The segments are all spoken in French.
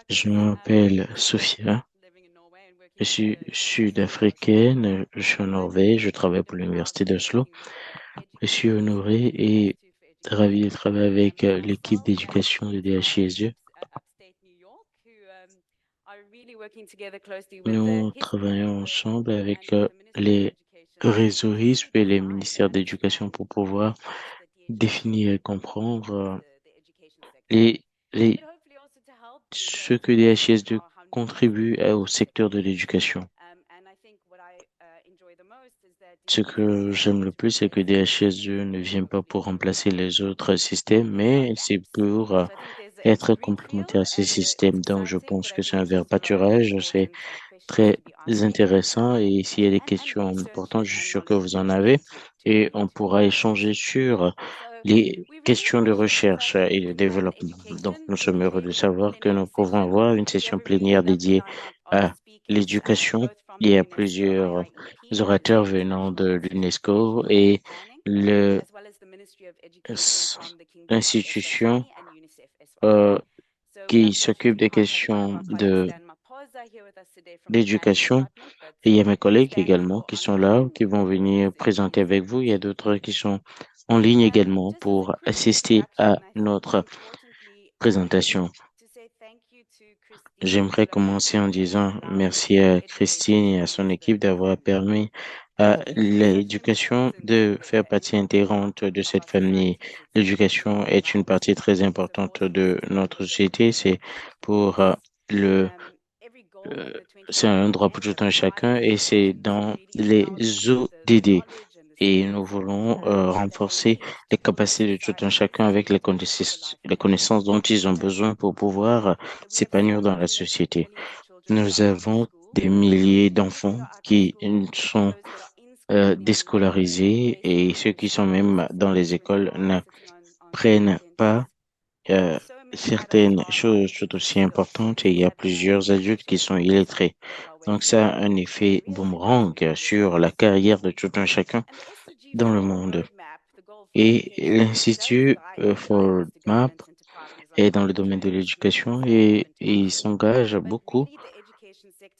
Je m'appelle Sophia, je suis sud-africaine, je suis en Norvège, je travaille pour l'Université d'Oslo. Je suis honoré et ravi de travailler avec l'équipe d'éducation de DHISE. Nous travaillons ensemble avec les réseaux RISP et les ministères d'éducation pour pouvoir définir et comprendre les, les, ce que DHIS2 contribue au secteur de l'éducation. Ce que j'aime le plus, c'est que DHIS2 ne vient pas pour remplacer les autres systèmes, mais c'est pour être complémentaire à ces systèmes. Donc, je pense que c'est un vrai pâturage, c'est très intéressant et s'il y a des questions importantes, je suis sûr que vous en avez et on pourra échanger sur les questions de recherche et de développement. Donc, nous sommes heureux de savoir que nous pouvons avoir une session plénière dédiée à l'éducation. Il y a plusieurs orateurs venant de l'UNESCO et le, s- l'institution euh, qui s'occupe des questions de l'éducation. Et il y a mes collègues également qui sont là, qui vont venir présenter avec vous. Il y a d'autres qui sont en ligne également pour assister à notre présentation. J'aimerais commencer en disant merci à Christine et à son équipe d'avoir permis à l'éducation de faire partie intégrante de cette famille. L'éducation est une partie très importante de notre société. C'est pour euh, c'est un droit pour tout un chacun et c'est dans les ODD. Et nous voulons renforcer les capacités de tout un chacun avec les connaissances dont ils ont besoin pour pouvoir s'épanouir dans la société. Nous avons des milliers d'enfants qui sont déscolarisés et ceux qui sont même dans les écoles ne prennent pas euh, certaines choses tout aussi importantes et il y a plusieurs adultes qui sont illettrés. Donc ça a un effet boomerang sur la carrière de tout un chacun dans le monde. Et l'Institut for MAP est dans le domaine de l'éducation et il s'engage beaucoup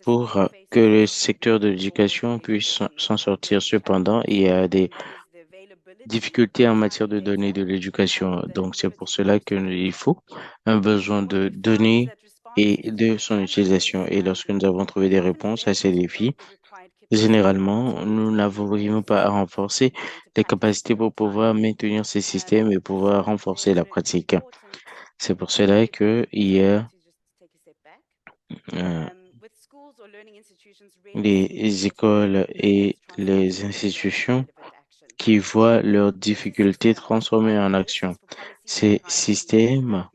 pour que le secteur de l'éducation puisse s'en sortir. Cependant, il y a des difficultés en matière de données de l'éducation. Donc, c'est pour cela qu'il faut un besoin de données et de son utilisation. Et lorsque nous avons trouvé des réponses à ces défis, généralement, nous n'arrivons pas à renforcer les capacités pour pouvoir maintenir ces systèmes et pouvoir renforcer la pratique. C'est pour cela qu'il y a euh, les écoles et les institutions qui voient leurs difficultés transformées en action. Ces systèmes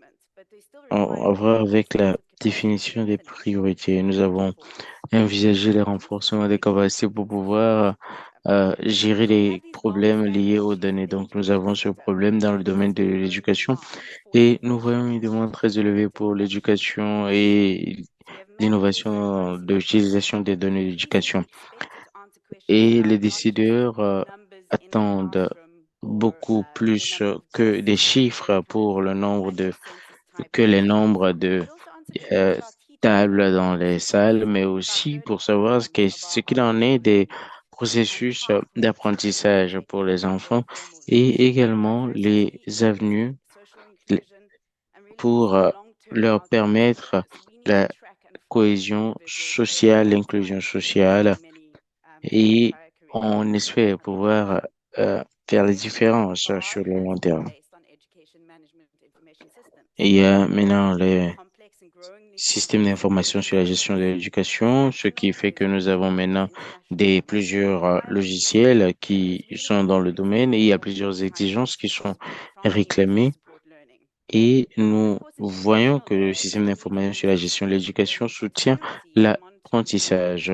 ont à voir avec la définition des priorités. Nous avons envisagé le renforcement des capacités pour pouvoir gérer les problèmes liés aux données. Donc, nous avons ce problème dans le domaine de l'éducation et nous voyons une demande très élevée pour l'éducation et l'innovation de l'utilisation des données d'éducation. Et les décideurs attendent beaucoup plus que des chiffres pour le nombre de que les nombres de euh, tables dans les salles, mais aussi pour savoir ce qu'il en est des processus d'apprentissage pour les enfants et également les avenues pour leur permettre la cohésion sociale, l'inclusion sociale et on espère pouvoir faire la différence sur le long terme. Et il y a maintenant le système d'information sur la gestion de l'éducation, ce qui fait que nous avons maintenant plusieurs logiciels qui sont dans le domaine et il y a plusieurs exigences qui sont réclamées. Et nous voyons que le système d'information sur la gestion de l'éducation soutient l'apprentissage.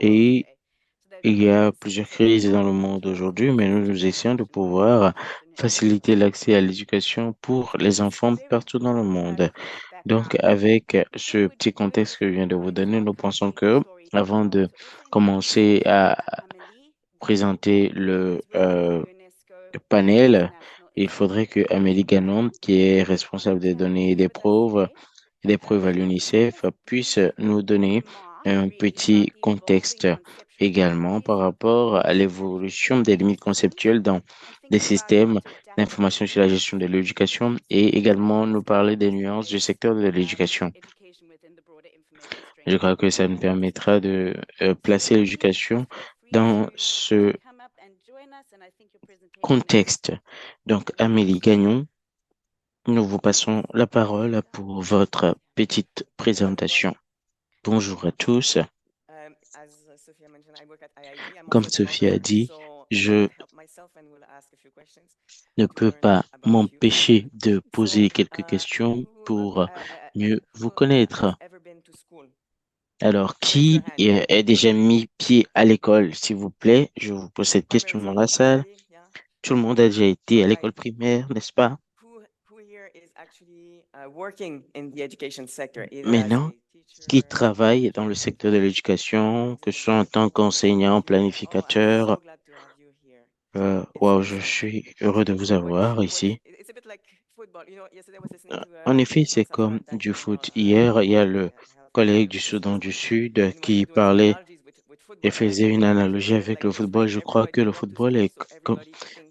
Et il y a plusieurs crises dans le monde aujourd'hui, mais nous essayons de pouvoir faciliter l'accès à l'éducation pour les enfants partout dans le monde. Donc, avec ce petit contexte que je viens de vous donner, nous pensons que avant de commencer à présenter le panel, il faudrait que Amélie Ganon, qui est responsable des données et des preuves à l'UNICEF, puisse nous donner un petit contexte également par rapport à l'évolution des limites conceptuelles dans des systèmes d'information sur la gestion de l'éducation et également nous parler des nuances du secteur de l'éducation. Je crois que ça nous permettra de placer l'éducation dans ce contexte. Donc, Amélie Gagnon, nous vous passons la parole pour votre petite présentation. Bonjour à tous. Comme Sophie a dit, je ne peux pas m'empêcher de poser quelques questions pour mieux vous connaître. Alors, qui a déjà mis pied à l'école, s'il vous plaît? Je vous pose cette question dans la salle. Tout le monde a déjà été à l'école primaire, n'est-ce pas? Maintenant, qui travaille dans le secteur de l'éducation, que ce soit en tant qu'enseignant, planificateur. Wow, je suis heureux de vous avoir ici. En effet, c'est comme du foot. Hier, il y a le collègue du Soudan du Sud qui parlait et faisait une analogie avec le football. Je crois que le football est comme,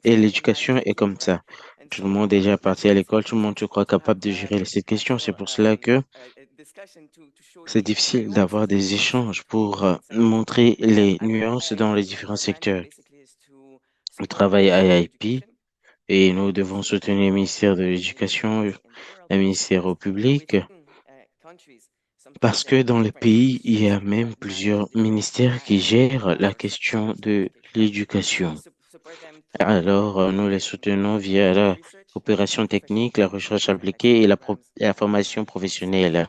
et l'éducation est comme ça. Tout le monde est déjà parti à l'école, tout le monde, je crois, capable de gérer cette question. C'est pour cela que c'est difficile d'avoir des échanges pour montrer les nuances dans les différents secteurs. On travaille à IIP et nous devons soutenir le ministère de l'Éducation, le ministère au public, parce que dans les pays, il y a même plusieurs ministères qui gèrent la question de l'éducation. Alors, nous les soutenons via la coopération technique, la recherche appliquée et la formation professionnelle.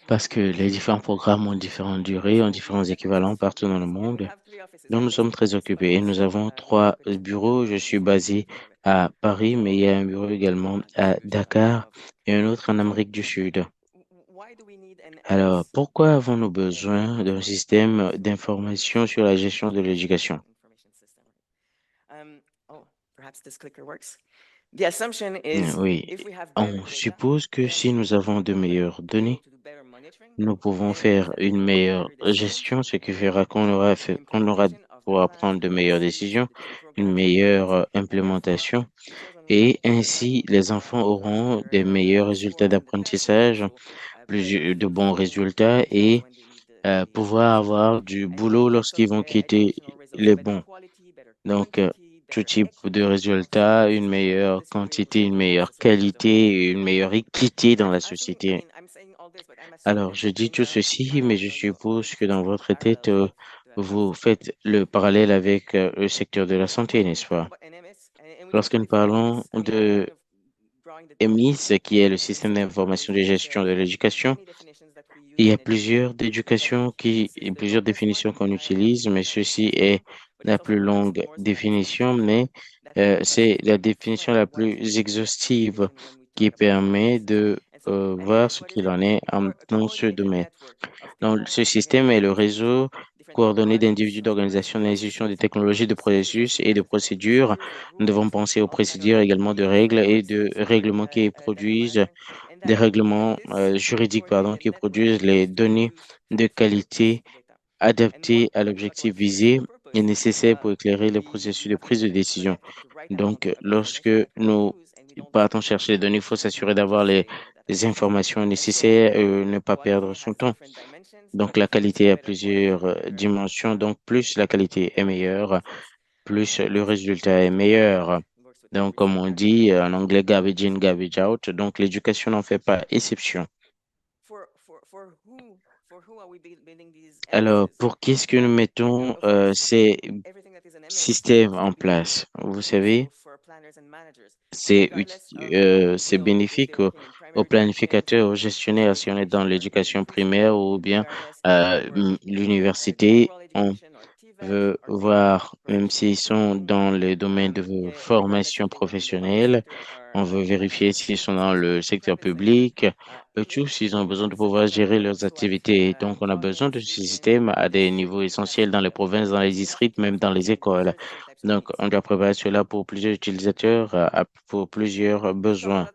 Parce que les différents programmes ont différentes durées, ont différents équivalents partout dans le monde. Donc, nous sommes très occupés et nous avons trois bureaux. Je suis basé à Paris, mais il y a un bureau également à Dakar et un autre en Amérique du Sud. Alors, pourquoi avons-nous besoin d'un système d'information sur la gestion de l'éducation? Oui, on suppose que si nous avons de meilleures données, nous pouvons faire une meilleure gestion, ce qui fera qu'on aura pouvoir prendre de meilleures décisions, une meilleure implémentation, et ainsi les enfants auront des meilleurs résultats d'apprentissage, plus de bons résultats et pouvoir avoir du boulot lorsqu'ils vont quitter les bons. Donc, tout type de résultats, une meilleure quantité, une meilleure qualité, et une meilleure équité dans la société. Alors, je dis tout ceci, mais je suppose que dans votre tête, vous faites le parallèle avec le secteur de la santé, n'est-ce pas? Lorsque nous parlons de EMIS, qui est le système d'information de gestion de l'éducation, il y a plusieurs définitions qu'on utilise, mais ceci est la plus longue définition, mais c'est la définition la plus exhaustive qui permet de voir ce qu'il en est dans ce domaine. Donc, ce système est le réseau coordonné d'individus, d'organisations, d'institutions, de technologies, de processus et de procédures. Nous devons penser aux procédures également de règles et de règlements qui produisent des règlements juridiques, pardon, qui produisent les données de qualité adaptées à l'objectif visé et nécessaires pour éclairer le processus de prise de décision. Donc, lorsque nous partons chercher les données, il faut s'assurer d'avoir les informations nécessaires et ne pas perdre son temps. Donc, la qualité a plusieurs dimensions. Donc, plus la qualité est meilleure, plus le résultat est meilleur. Donc, comme on dit en anglais, garbage in, garbage out. Donc, l'éducation n'en fait pas exception. Alors, pour qui est-ce que nous mettons ces systèmes en place? Vous savez, c'est bénéfique aux planificateurs, aux gestionnaires si on est dans l'éducation primaire ou bien l'université. On veut voir, même s'ils sont dans le domaine de formation professionnelle, On veut vérifier s'ils sont dans le secteur public, tous, ils ont besoin de pouvoir gérer leurs activités. Donc, on a besoin de ce système à des niveaux essentiels dans les provinces, dans les districts, même dans les écoles. Donc, on doit préparer cela pour plusieurs utilisateurs, pour plusieurs besoins.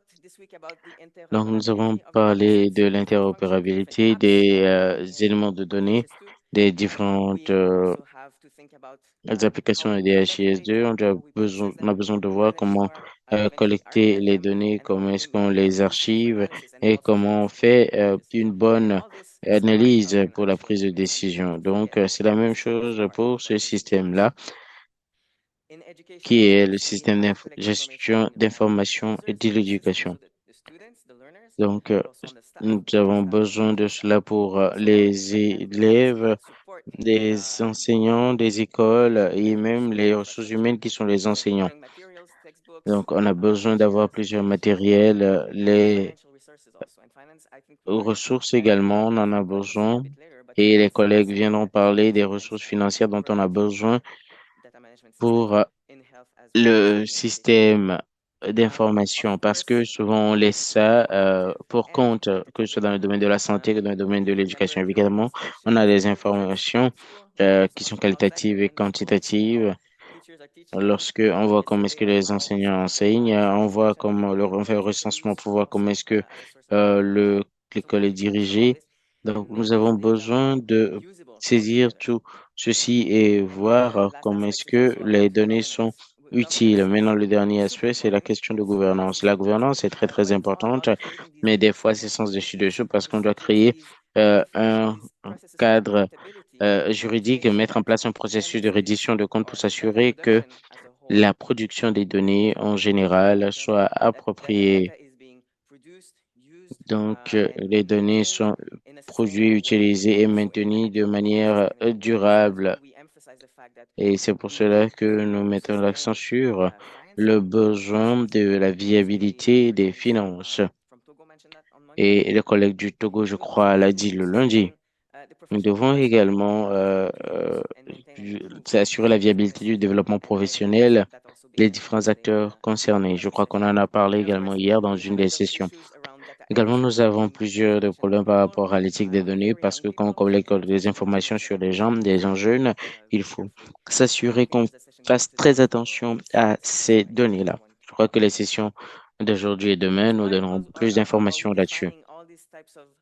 Donc, nous avons parlé de l'interopérabilité des éléments de données des différentes les applications DHIS2. On a besoin de voir comment collecter les données, comment est-ce qu'on les archive et comment on fait une bonne analyse pour la prise de décision. Donc, c'est la même chose pour ce système-là, qui est le système gestion d'information et de l'éducation. Donc, nous avons besoin de cela pour les élèves, des enseignants, des écoles et même les ressources humaines qui sont les enseignants. Donc, on a besoin d'avoir plusieurs matériels, les ressources également, on en a besoin. Et les collègues viendront parler des ressources financières dont on a besoin pour le système d'information parce que souvent on laisse ça pour compte, que ce soit dans le domaine de la santé que dans le domaine de l'éducation. Évidemment, on a des informations qui sont qualitatives et quantitatives. Lorsque on voit comment est-ce que les enseignants enseignent, on voit comment on fait le recensement pour voir comment est-ce que l'école est dirigée. Donc, nous avons besoin de saisir tout ceci et voir comment est-ce que les données sont utiles. Maintenant, le dernier aspect, c'est la question de gouvernance. La gouvernance est très, très importante, mais des fois, c'est sens dessus-dessous parce qu'on doit créer un cadre juridique, mettre en place un processus de reddition de comptes pour s'assurer que la production des données en général soit appropriée. Donc, les données sont produites, utilisées et maintenues de manière durable. Et c'est pour cela que nous mettons l'accent sur le besoin de la viabilité des finances. Et le collègue du Togo, je crois, l'a dit le lundi. Nous devons également assurer la viabilité du développement professionnel des différents acteurs concernés. Je crois qu'on en a parlé également hier dans une des sessions. Également, nous avons plusieurs de problèmes par rapport à l'éthique des données parce que quand on collecte des informations sur des gens jeunes, il faut s'assurer qu'on fasse très attention à ces données-là. Je crois que les sessions d'aujourd'hui et demain nous donneront plus d'informations là-dessus.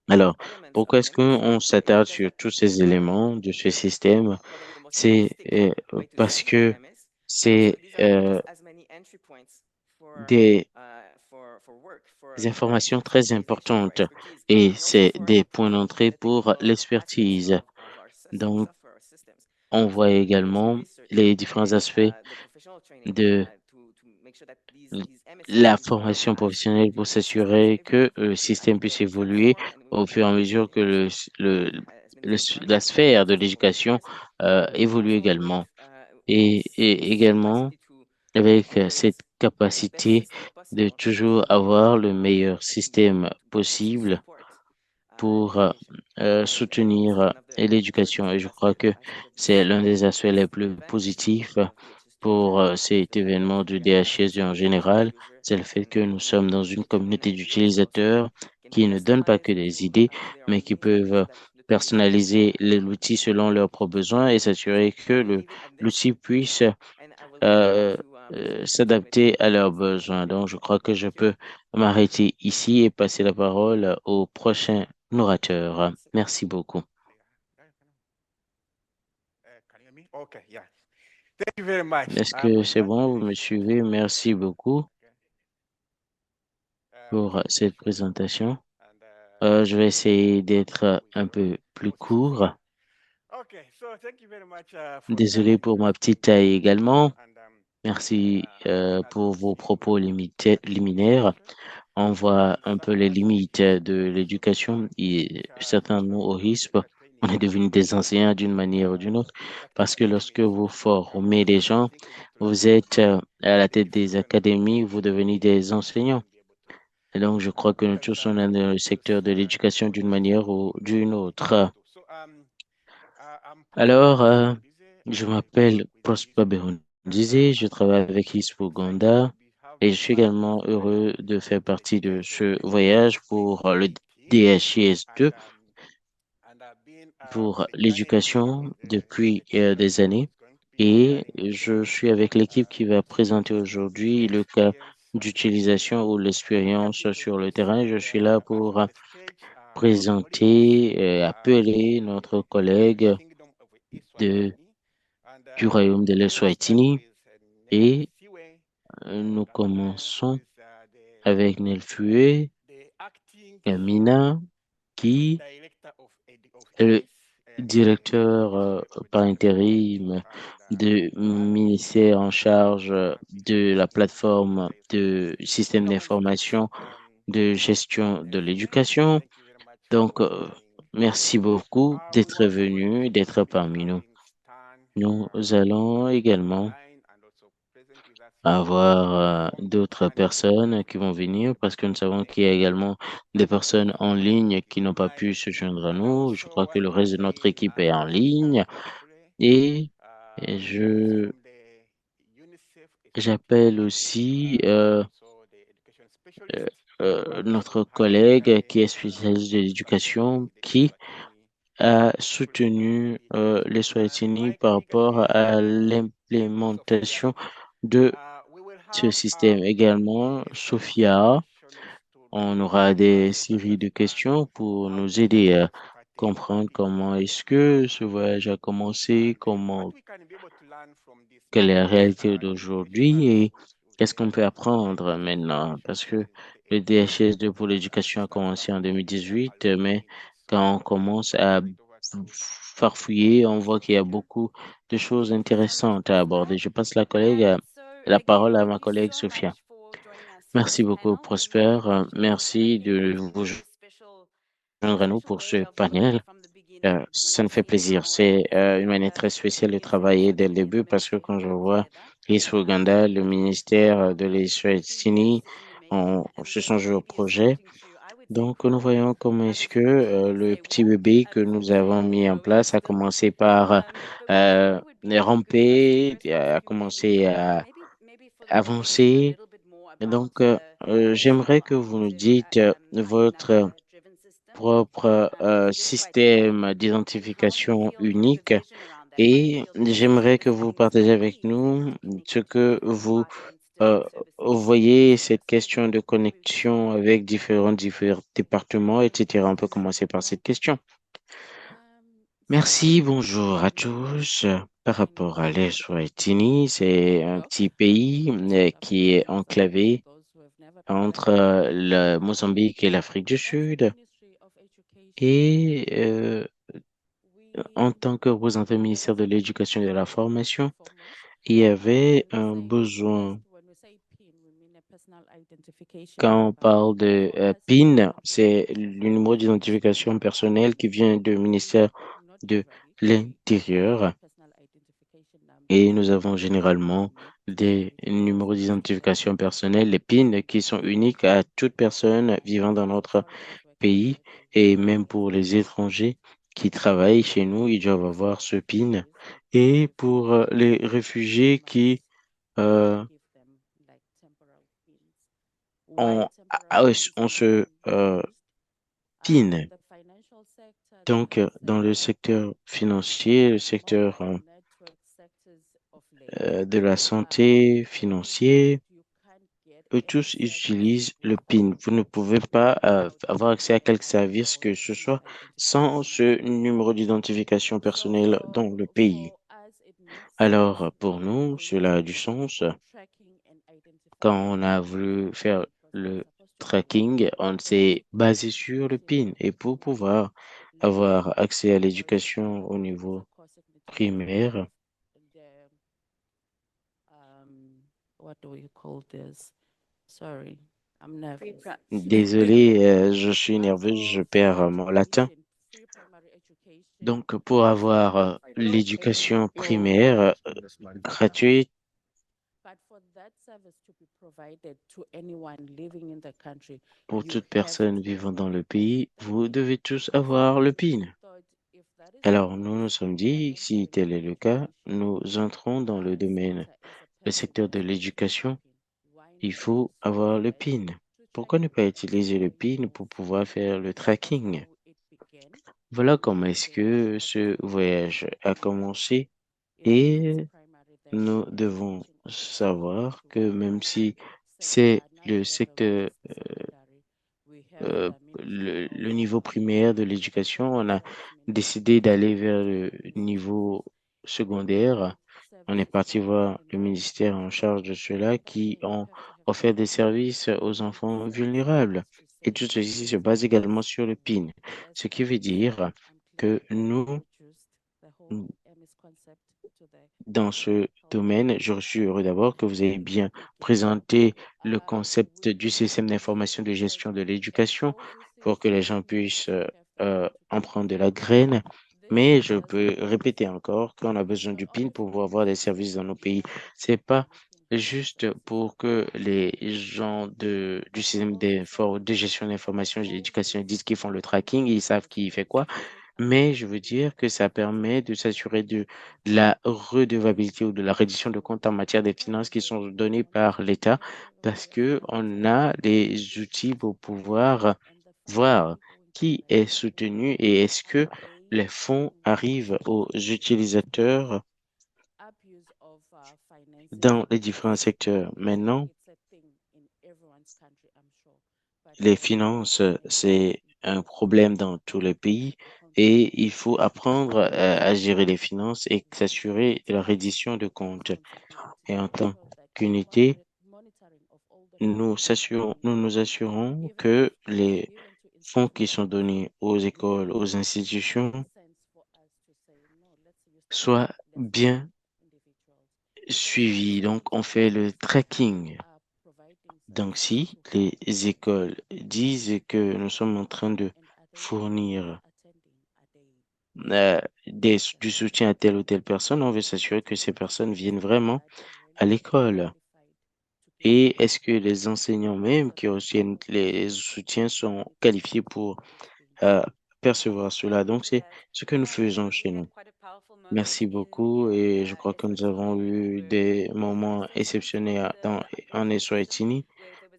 Alors, pourquoi est-ce qu'on s'attarde sur tous ces éléments de ce système? C'est parce que c'est des informations très importantes et c'est des points d'entrée pour l'expertise. Donc, on voit également les différents aspects de la formation professionnelle pour s'assurer que le système puisse évoluer au fur et à mesure que le, la sphère de l'éducation évolue également. Et également, avec cette capacité de toujours avoir le meilleur système possible pour soutenir l'éducation. Et je crois que c'est l'un des aspects les plus positifs pour cet événement du DHS en général. C'est le fait que nous sommes dans une communauté d'utilisateurs qui ne donnent pas que des idées, mais qui peuvent personnaliser l'outil selon leurs propres besoins et s'assurer que l'outil puisse euh, s'adapter à leurs besoins. Donc, je crois que je peux m'arrêter ici et passer la parole au prochain orateur. Merci beaucoup. Okay, yeah. Thank you very much Est-ce que for c'est that bon? Vous me presentation. suivez? Merci beaucoup Okay. pour Thank you cette so much. présentation. And Je vais essayer d'être we un shall peu plus proceed. court. Okay, so thank you very much for that Désolé pour ma petite taille également. and Merci having us pour vos in propos liminaires. education. On voit And un peu some of les us limites de also l'éducation et certains de nous au risque. On training est devenu des enseignants d'une manière ou d'une autre parce que lorsque vous formez des gens, vous êtes à la tête des académies, vous devenez des enseignants. Et donc, je crois que nous tous sommes dans le secteur de l'éducation d'une manière ou d'une autre. So I'm Prosper Alors, Behondize. je I work m'appelle with Prosper ISPO, and Behondizé, je travaille avec ISPO thankfully Gonda. we have Et je suis également heureux de faire partie de ce voyage pour le community DHIS2 and being pour joining l'éducation depuis this des années. is going to be Et learning je suis avec l'équipe qui va présenter aujourd'hui le cas experience d'utilisation ou l'expérience sur le terrain. Je suis là as pour for the stage our colleagues présenter et appeler notre from the collègue kingdom of de, Eswatini and du royaume de we will start l'Eswatini. with Et Siwe nous who commençons is avec Nelfue the acting Mina, qui director of est le EDIS directeur in par Eswatini intérim and du Ghana ministère en charge de la plateforme say de système come on stage d'information de gestion de Nelfue. l'éducation. Thank you very much Donc, for joining merci us. beaucoup We d'être also want venu, to d'être greet parmi nous. having Stan Nous allons on the également line and also present with us here. avoir From d'autres Johannesburg, personnes qui vont venir parce que nous savons qu'il y a également des personnes en ligne qui n'ont pas pu se joindre à and I nous. Je also crois que want le to reste de notre say équipe est en Pastor ligne Godfrey et, et from the UNICEF j'appelle executive aussi and also the education euh, specialist notre having collègue qui est journeyed spécialiste de successfully l'éducation with the qui Eswatini a curriculum soutenu les EDIS. And Swahili my par colleague rapport again, à Sophia, l'implémentation de we will ce have système. Également, a series of Sophia, questions to on be aura helping des us séries de understand questions pour how nous this aider à has started comprendre in comment est-ce que Ghana ce voyage a commencé, and what comment, we can be able to learn from this quelle est la because réalité the education, d'aujourd'hui as et we qu'est-ce said, qu'on peut apprendre started in maintenant. Parce que le 2018 DHS2 pour and l'éducation a some of commencé us en were there 2018, along mais with us. quand on So commence I à hand it over to farfouiller, on voit qu'il y a Sophia. beaucoup de choses Thank you so much, intéressantes à Prosper. aborder. Je passe la So, la parole again, à thank ma you collègue so Sophia. much for joining us for Merci this beaucoup, panel. We really Prosper. appreciate it. And I Merci think de it's a vous really special, joindre à nous pour ce way of looking panel. from the beginning when Ça I've me fait seen plaisir. how C'est une manière Ethiopia, très spéciale de EDIS, and travailler dès le Eswatini have début been parce que actually quand je working vois together. l'IS Ouganda, le ministère de l'Eswatini, Years in the making, on and se then sont joués au maybe you're projet. starting to, I would say, Donc, nous crawl. voyons comment est-ce que Some people would le say petit walk, bébé que others would nous say avons you're mis en growing place a still. commencé par But we thought it would be really good for us to ramper, first ask a you maybe, commencé à maybe for the beginning, a avancer. little bit more Et about donc, what is your j'aimerais que vous nous active dites votre driven system, propre with Eswatini, système and how you d'identification feel about the unique vision around that. How you et feel this system j'aimerais que is vous going to partagez avec ease and nous to make ce it que a vous lot instant services voyez cette system question de moving forward. connexion avec différents départements, etc. On peut commencer par cette question. So Merci, bonjour à tous. Par my name rapport is à l'Eswatini, c'est un Flo. petit pays Just qui est for enclavé those who have never been there. entre le Mozambique et l'Afrique du As the Sud. Ministry of Education, Et en we tant que représentant du there ministère was de a need l'Éducation et de la first and Formation, foremost. il y avait We un say first besoin. when we say PIN, we mean a personal identification Quand on number parle de for a person who PIN, comes into c'est the le country numéro illegally. d'identification personnel qui vient du We ministère not de usually, we l'Intérieur. have personal identification Et numbers nous avons that are généralement unique to des individuals numéros living in the d'identification country. personnels, les PIN, qui sont uniques à toute personne vivant dans For the notre foreigners working pays. remotely. Et même For pour les example, étrangers qui travaillent chez nous, ils doivent for avoir ce PIN. refugees that Et arrive in pour Kenya les for réfugiés 6 months, qui we euh, give them like temporal pins. Why temporal pins on are se being used? PIN. The financial sector, the Donc, health dans le sector, secteur financier, le the secteur mobile network sectors of late, de la santé, means that financier, you can't get eux any tous service utilisent le PIN. Vous ne without pouvez pas avoir accès à your quelque ID service or que your ce personal soit sans identification ce number. numéro d'identification So personnelle dans le pays. for us, it made sense Alors, pour nous, for you cela to a du be sens. tracking and Quand identifying on your a voulu personnel faire because we are le supposed to be tracking, on s'est basé sur le identification PIN. Et pour number pouvoir level avoir accès à because l'éducation au niveau of course signatories primaire, of the what do we call this? Sorry, I'm nervous. désolé, je suis nerveuse, je For perds mon latin. education, free primary education, Donc, pour avoir l'éducation primaire gratuite but for that service to be provided to anyone living in the country, pour you toute have personne to vivant dans have le the pays, vous PIN. devez tous So avoir le PIN. we thought if that is the Alors, nous nous case, sommes we are dit, si entering tel est le cas, education nous entrons dans le domaine, sector as a le person secteur who de has got a l'éducation. PIN. Why il faut avoir le PIN. Pourquoi ne pas utiliser le PIN pour pouvoir faire le tracking? Voilà comment est-ce que ce voyage a commencé et nous devons savoir que même si c'est le secteur, le niveau primaire de l'éducation, on a décidé d'aller vers le niveau secondaire. On est parti voir le ministère en charge de cela qui ont offert des services aux enfants vulnérables. Et tout ceci se base également sur le PIN, ce qui veut dire que nous, dans ce domaine, je suis heureux d'abord que vous ayez bien présenté le concept du système d'information de gestion de l'éducation pour que les gens puissent en prendre de la graine. Mais je peux répéter encore qu'on a besoin du PIN pour pouvoir avoir des services dans nos pays. C'est pas juste pour que les gens du système de gestion d'information de l'éducation disent qu'ils font le tracking, ils savent qui fait quoi, mais je veux dire que ça permet de s'assurer de la redevabilité ou de la reddition de comptes en matière des finances qui sont données par l'État parce que on a les outils pour pouvoir voir qui est soutenu et est-ce que les fonds arrivent aux utilisateurs dans les différents secteurs. Maintenant, les finances, c'est un problème dans tous les pays et il faut apprendre à gérer les finances et s'assurer de la reddition de comptes. Et en tant qu'unité, nous nous assurons que les fonds qui sont donnés aux écoles, aux institutions soient bien suivis. Donc, on fait le tracking. Donc, si les écoles disent que nous sommes en train de fournir du soutien à telle ou telle personne, on veut s'assurer que ces personnes viennent vraiment à l'école. Et est-ce que les enseignants même qui reçoivent les soutiens sont qualifiés pour euh, percevoir cela? Donc, c'est ce que nous faisons chez nous. Merci beaucoup et je crois que nous avons eu des moments exceptionnels en Eswatini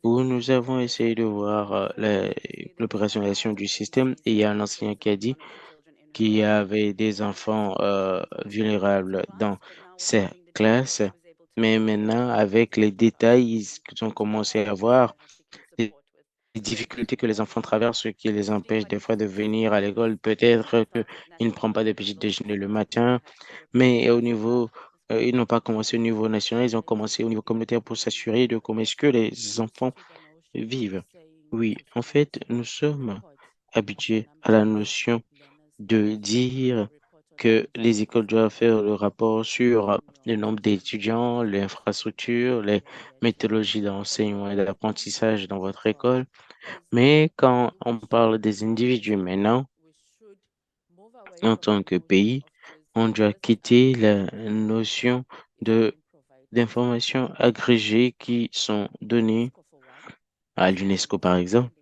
où nous avons essayé de voir l'opérationnalisation du système et il y a un enseignant qui a dit qu'il y avait des enfants vulnérables dans ces classes, mais maintenant, avec les détails, ils ont commencé à voir les difficultés que les enfants traversent, ce qui les empêche des fois de venir à l'école. Peut-être qu'ils ne prennent pas de petit déjeuner le matin, mais au niveau, ils n'ont pas commencé au niveau national, ils ont commencé au niveau communautaire pour s'assurer de comment est-ce que les enfants vivent. Oui, en fait, nous sommes habitués à la notion de dire que les écoles doivent faire le rapport sur le nombre d'étudiants, l'infrastructure, les méthodologies d'enseignement et d'apprentissage dans votre école. Mais quand on parle des individus maintenant, en tant que pays, on doit quitter la notion de d'informations agrégées qui sont données à l'UNESCO, par exemple.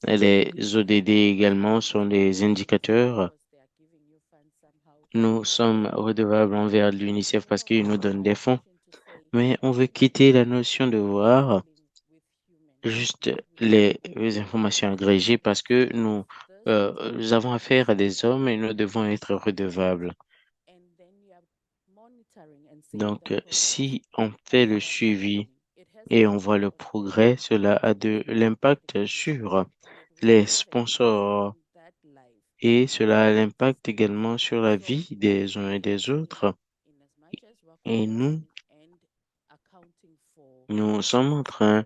Les ODD également sont des indicateurs. Nous sommes redevables envers l'UNICEF parce qu'il nous donne des fonds, mais on veut quitter la notion de voir juste les informations agrégées parce que nous avons affaire à des hommes et nous devons être redevables. Donc, si on fait le suivi et on voit le progrès, cela a de l'impact sur les sponsors et cela a l'impact également sur la vie des uns et des autres. Et nous sommes en train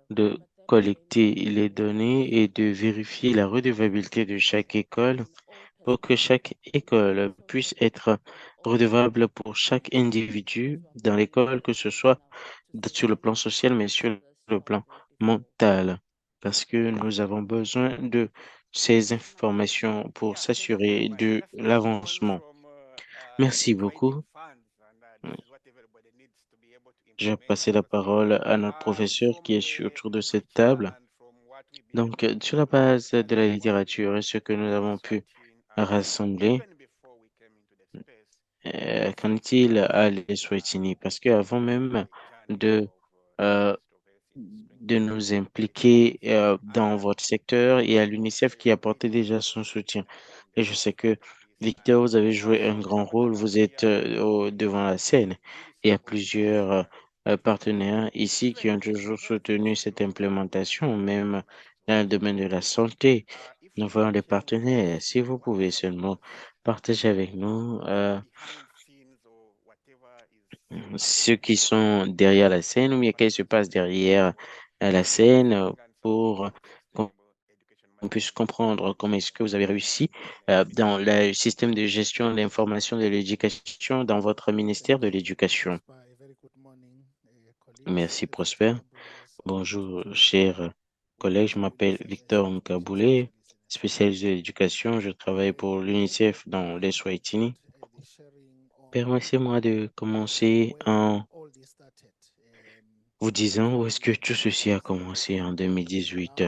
de collecter les données et de vérifier la redevabilité de chaque école pour que chaque école puisse être redevable pour chaque individu dans l'école, que ce soit sur le plan social, mais sur le plan mental, parce que nous avons besoin de ces informations pour s'assurer My de understanding is born l'avancement. from Merci dividing beaucoup. funds, and this is what everybody needs to be able to Je vais implement passer la things. parole à notre professeur From qui est the autour de cette literature table. and from what we've been Donc, able to sur la gather base de la and what we littérature et know ce que nous in avons pu Eswatini, and rassembler, even before we came into the space, qu'en est-il à l'Eswatini? Parce qu'avant même journey de of the euh, Ministry of Health de nous impliquer dans votre secteur et à l'UNICEF qui a apporté déjà son soutien. Et je sais que Victor, vous avez joué un grand rôle, vous êtes devant la scène. Il y a plusieurs partenaires ici qui ont toujours soutenu cette implémentation, même dans le domaine de la santé. Nous voyons des partenaires. Si vous pouvez seulement partager avec nous ceux qui sont derrière la scène ou bien qu'est-ce qui se passe derrière la scène pour qu'on puisse comprendre comment est-ce que vous avez réussi dans le système de gestion de l'information de l'éducation dans votre ministère de l'Éducation. Merci, Prosper. Bonjour, chers collègues. Je m'appelle Victor Mkaboulé, spécialiste de l'éducation. Je travaille pour l'UNICEF dans l'Eswatini. Permettez-moi de commencer en vous disant où est-ce que tout ceci a commencé en 2018.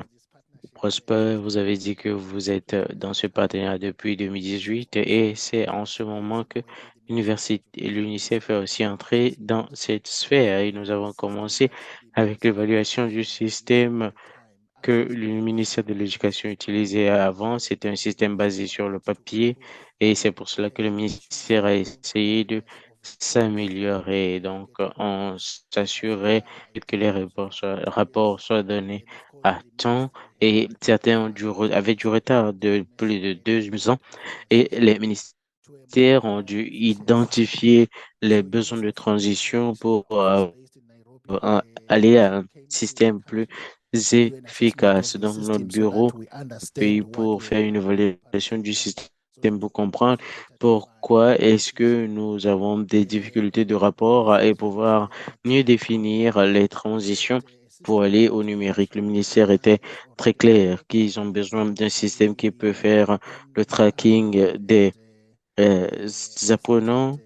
Prosper, vous avez dit que vous êtes dans ce partenariat depuis 2018 et c'est en ce moment que l'UNICEF est aussi entré dans cette sphère et nous avons commencé avec l'évaluation du système que le ministère de l'Éducation utilisait avant. C'était un système basé sur le papier et c'est pour cela que le ministère a essayé de s'améliorer. Donc, on s'assurait que les rapports soient donnés à temps et certains avaient du retard de plus de 2 ans et les ministères ont dû identifier les besoins de transition pour euh, aller à un système plus efficace. Donc, notre bureau pays pour faire une évaluation du système pour comprendre pourquoi est-ce que nous avons des difficultés de rapport et pouvoir mieux définir les transitions pour aller au numérique. Le ministère était très clair qu'ils ont besoin d'un système qui peut faire le tracking des apprenants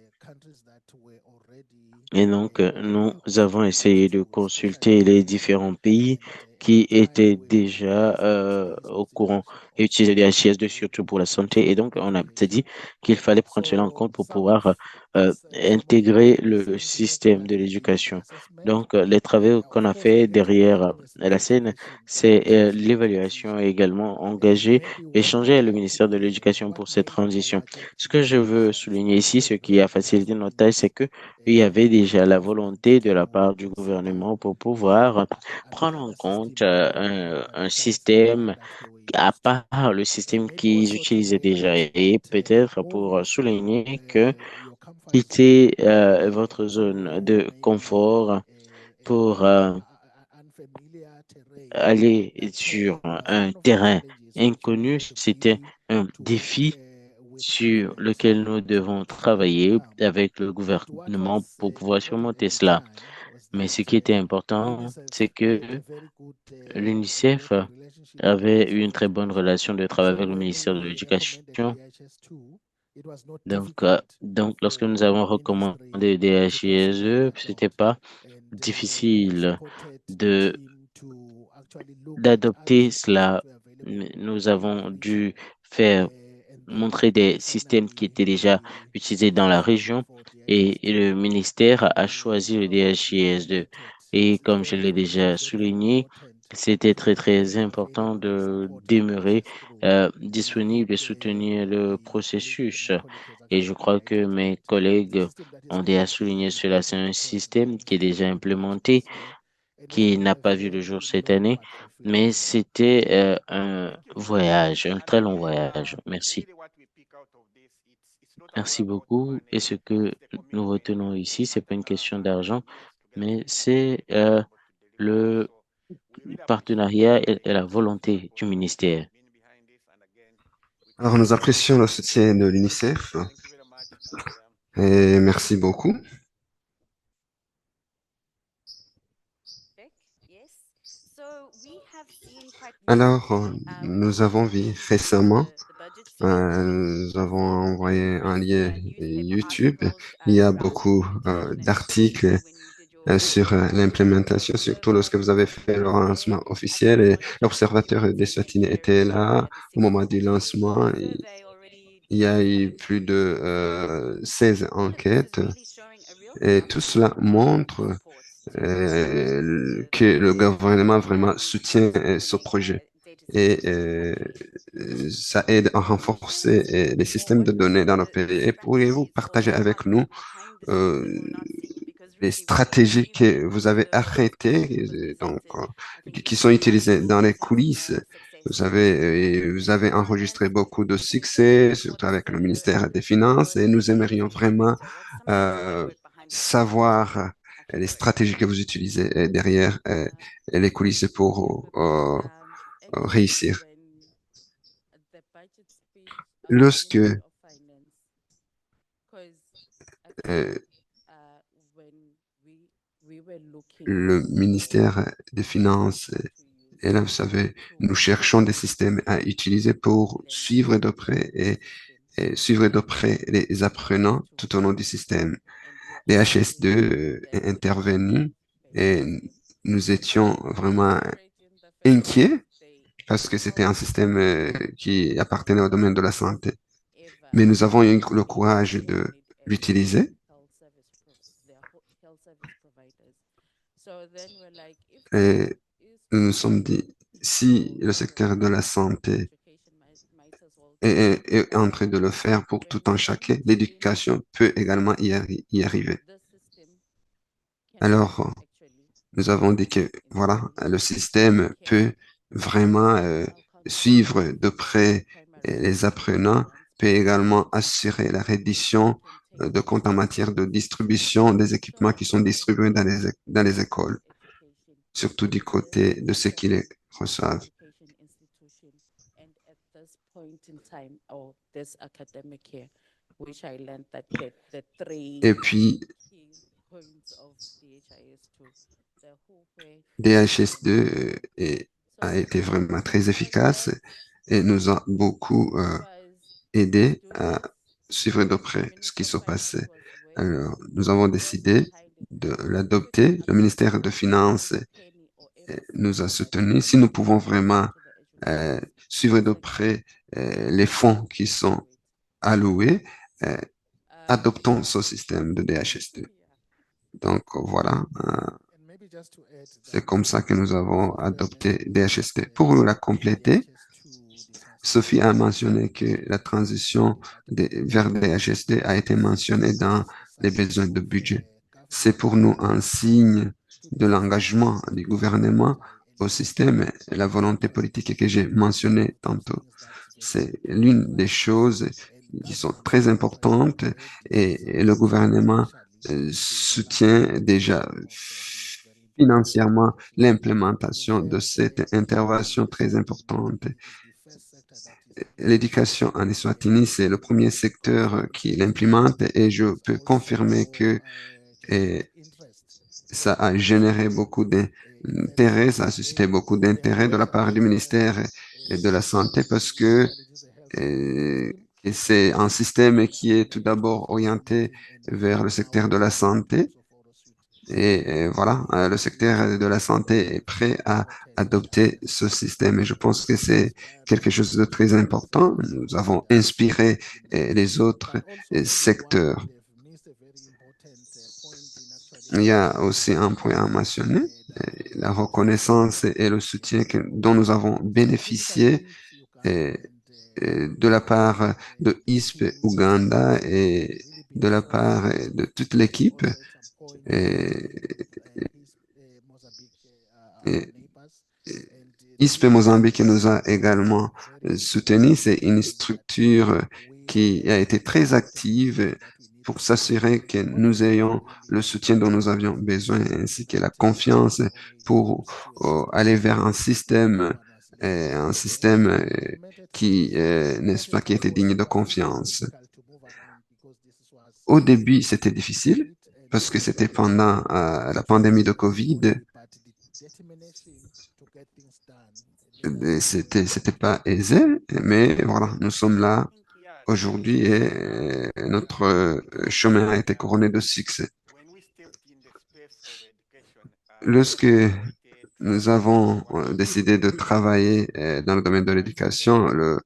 et donc, nous avons essayé de consulter les différents pays qui étaient déjà au courant et utilisaient des HIS2 surtout pour la santé. Et donc, on a dit qu'il fallait prendre cela en compte pour pouvoir intégrer le système de l'éducation. Donc, les travaux qu'on a fait derrière la scène, c'est l'évaluation également engagée, échanger avec le ministère de l'Éducation pour cette transition. Ce que je veux souligner ici, ce qui a facilité notre tâche, c'est que il y avait déjà la volonté de la part du gouvernement pour pouvoir prendre en compte un système à part le système qu'ils utilisaient déjà et peut-être pour souligner que quitter votre zone de confort pour aller sur un terrain inconnu, c'était un défi sur lequel nous devons travailler avec le gouvernement pour pouvoir surmonter cela. Mais ce qui était important, c'est que l'UNICEF avait eu une très bonne relation de travail avec le ministère de l'Éducation. Donc, lorsque nous avons recommandé des HISE, c'était pas difficile de d'adopter cela. Nous avons dû faire montrer des systèmes qui étaient déjà utilisés dans la région et le ministère a choisi le DHIS2. Et comme je l'ai déjà souligné, c'était très, très important de demeurer disponible et soutenir le processus. Et je crois que mes collègues ont déjà souligné cela. C'est un système qui est déjà implémenté qui n'a pas vu le jour cette année, mais c'était un voyage, un très long voyage. Merci. Merci beaucoup. Et ce que nous retenons ici, c'est pas une question d'argent, mais c'est le partenariat et la volonté du ministère. Alors, nous apprécions le soutien de l'UNICEF et merci beaucoup. Alors, nous avons vu récemment, nous avons envoyé un lien YouTube. Il y a beaucoup d'articles sur l'implémentation, surtout lorsque vous avez fait le lancement officiel et l'observateur des Swatini était là au moment du lancement. Il y a eu plus de 16 enquêtes et tout cela montre que le gouvernement vraiment soutient ce projet. Et ça aide à renforcer les systèmes de données dans nos pays. Et pourriez-vous partager avec nous les stratégies que vous avez arrêtées, qui sont utilisées dans les coulisses? Vous avez enregistré beaucoup de succès, surtout avec le ministère des Finances, et nous aimerions vraiment euh, savoir les stratégies que vous utilisez derrière les coulisses pour Actually, réussir. when the budget speech Lorsque Ministry of Finance, because euh, actually, when we were looking le for ministère des Finances, systems to use et là, vous savez, to nous cherchons des systèmes à utiliser pour implement suivre de the près system, et suivre de and près les we apprenants had to tout au long du wait, système. and we're Les asking HS2 est that intervenu et basically nous étions vraiment celebrating the fact that inquiets they parce que c'était help un système qui appartenait au domaine de la santé. ever Mais nous avons eu le courage de implement it as their l'utiliser health service providers. So then we're like, if et this is nous nous sommes dit, possible, si for le secteur de la santé education might as well do it. est en train de le faire pour When tout un we chacun, looked into l'éducation peut également y arriver. the system can Alors, actually nous avons dit que, voilà, le système can peut vraiment suivre de près les apprenants, peut également assurer la reddition de comptes en matière de distribution des équipements qui sont distribués dans les écoles, surtout du côté de ceux qui les reçoivent. and at this point in time or this academic year, which I learned that the three Et puis, key points of DHIS2, the whole way. DHS2 a été vraiment très efficace et nous a beaucoup aidé à suivre de près ce qui se passait. Alors, nous avons décidé de l'adopter. Le ministère de Finances nous a soutenus. Si nous pouvons vraiment euh, suivre de près les fonds qui sont alloués, euh, adoptons ce système de DHS2. Donc voilà, c'est comme ça que nous avons adopté DHS2. Pour la compléter, Sophie a mentionné que la transition vers DHS2 a été mentionnée dans les besoins de budget. C'est pour nous un signe de l'engagement du gouvernement au système, la volonté politique que j'ai mentionnée tantôt. C'est l'une des choses qui sont très importantes et le gouvernement soutient déjà financièrement l'implémentation de cette intervention très importante. L'éducation en Eswatini, c'est le premier secteur qui l'implémente et je peux confirmer que eh, ça a généré beaucoup d'intérêt, ça a suscité beaucoup d'intérêt de la part du ministère de la Santé parce que eh, c'est un système qui est tout d'abord orienté vers le secteur de la santé. Et voilà, le secteur de la santé est prêt à adopter ce système. Et je pense que c'est quelque chose de très important. Nous avons inspiré les autres secteurs. Il y a aussi un point à mentionner, la reconnaissance et le soutien dont nous avons bénéficié de la part de ISP Uganda et de la part de toute l'équipe. Et, et ISP Mozambique nous a également soutenu. C'est une structure qui a été très active pour s'assurer que nous ayons le soutien dont nous avions besoin, ainsi que la confiance pour aller vers un système qui, n'est-ce pas, qui était digne de confiance. Au début, c'était difficile parce que c'était pendant la pandémie de Covid. C'était pas aisé, mais voilà, nous sommes là Yeah, aujourd'hui et notre chemin a été couronné de succès. when we stepped in the space of education, Lorsque created nous avons one of décidé de travailler dans le domaine de l'éducation, the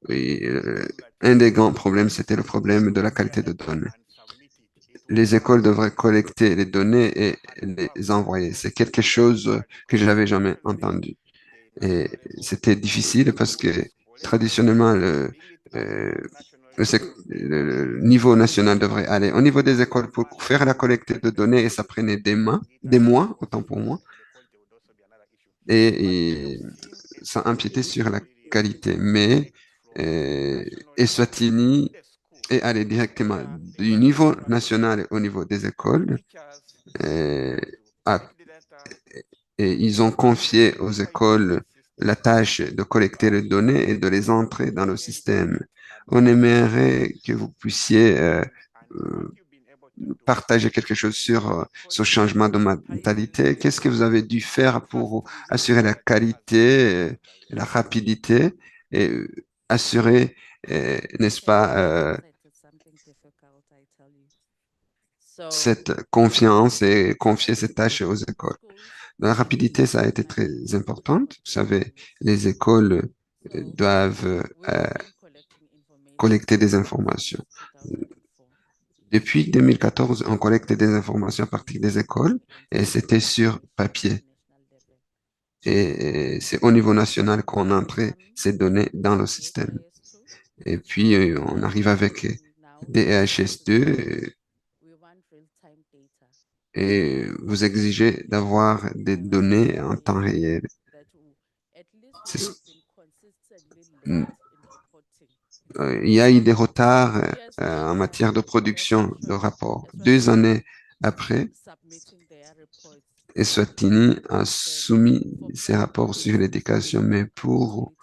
oui, thing that un des grands problèmes, c'était le problème de la qualité de données. and submit it. It les écoles devraient collecter les données et les envoyer. C'est quelque chose que je n'avais jamais entendu. Et c'était difficile parce que traditionnellement, euh, le niveau national devrait aller au niveau des écoles pour faire la collecte de données et ça prenait des mois, autant pour moi, et ça empiétait sur la qualité. Mais Eswatini est allé directement du niveau national au niveau des écoles euh, à et ils ont confié aux écoles la tâche de collecter les données et de les entrer dans le système. On aimerait que vous puissiez euh, partager quelque chose sur ce changement de mentalité. Qu'est-ce que vous avez dû faire pour assurer la qualité, la rapidité et assurer, n'est-ce pas, cette confiance et confier cette tâche aux écoles? La rapidité, ça a été très importante. Vous savez, les écoles doivent collecter des informations. Depuis 2014, on collecte des informations à partir des écoles et c'était sur papier. Et c'est au niveau national qu'on entrait ces données dans le système. Et puis, on arrive avec DHS2 et vous exigez d'avoir des données en temps réel. C'est- Il y a eu des retards en matière de production de rapports. 2 années après, Eswatini a soumis ses rapports sur l'éducation, mais pour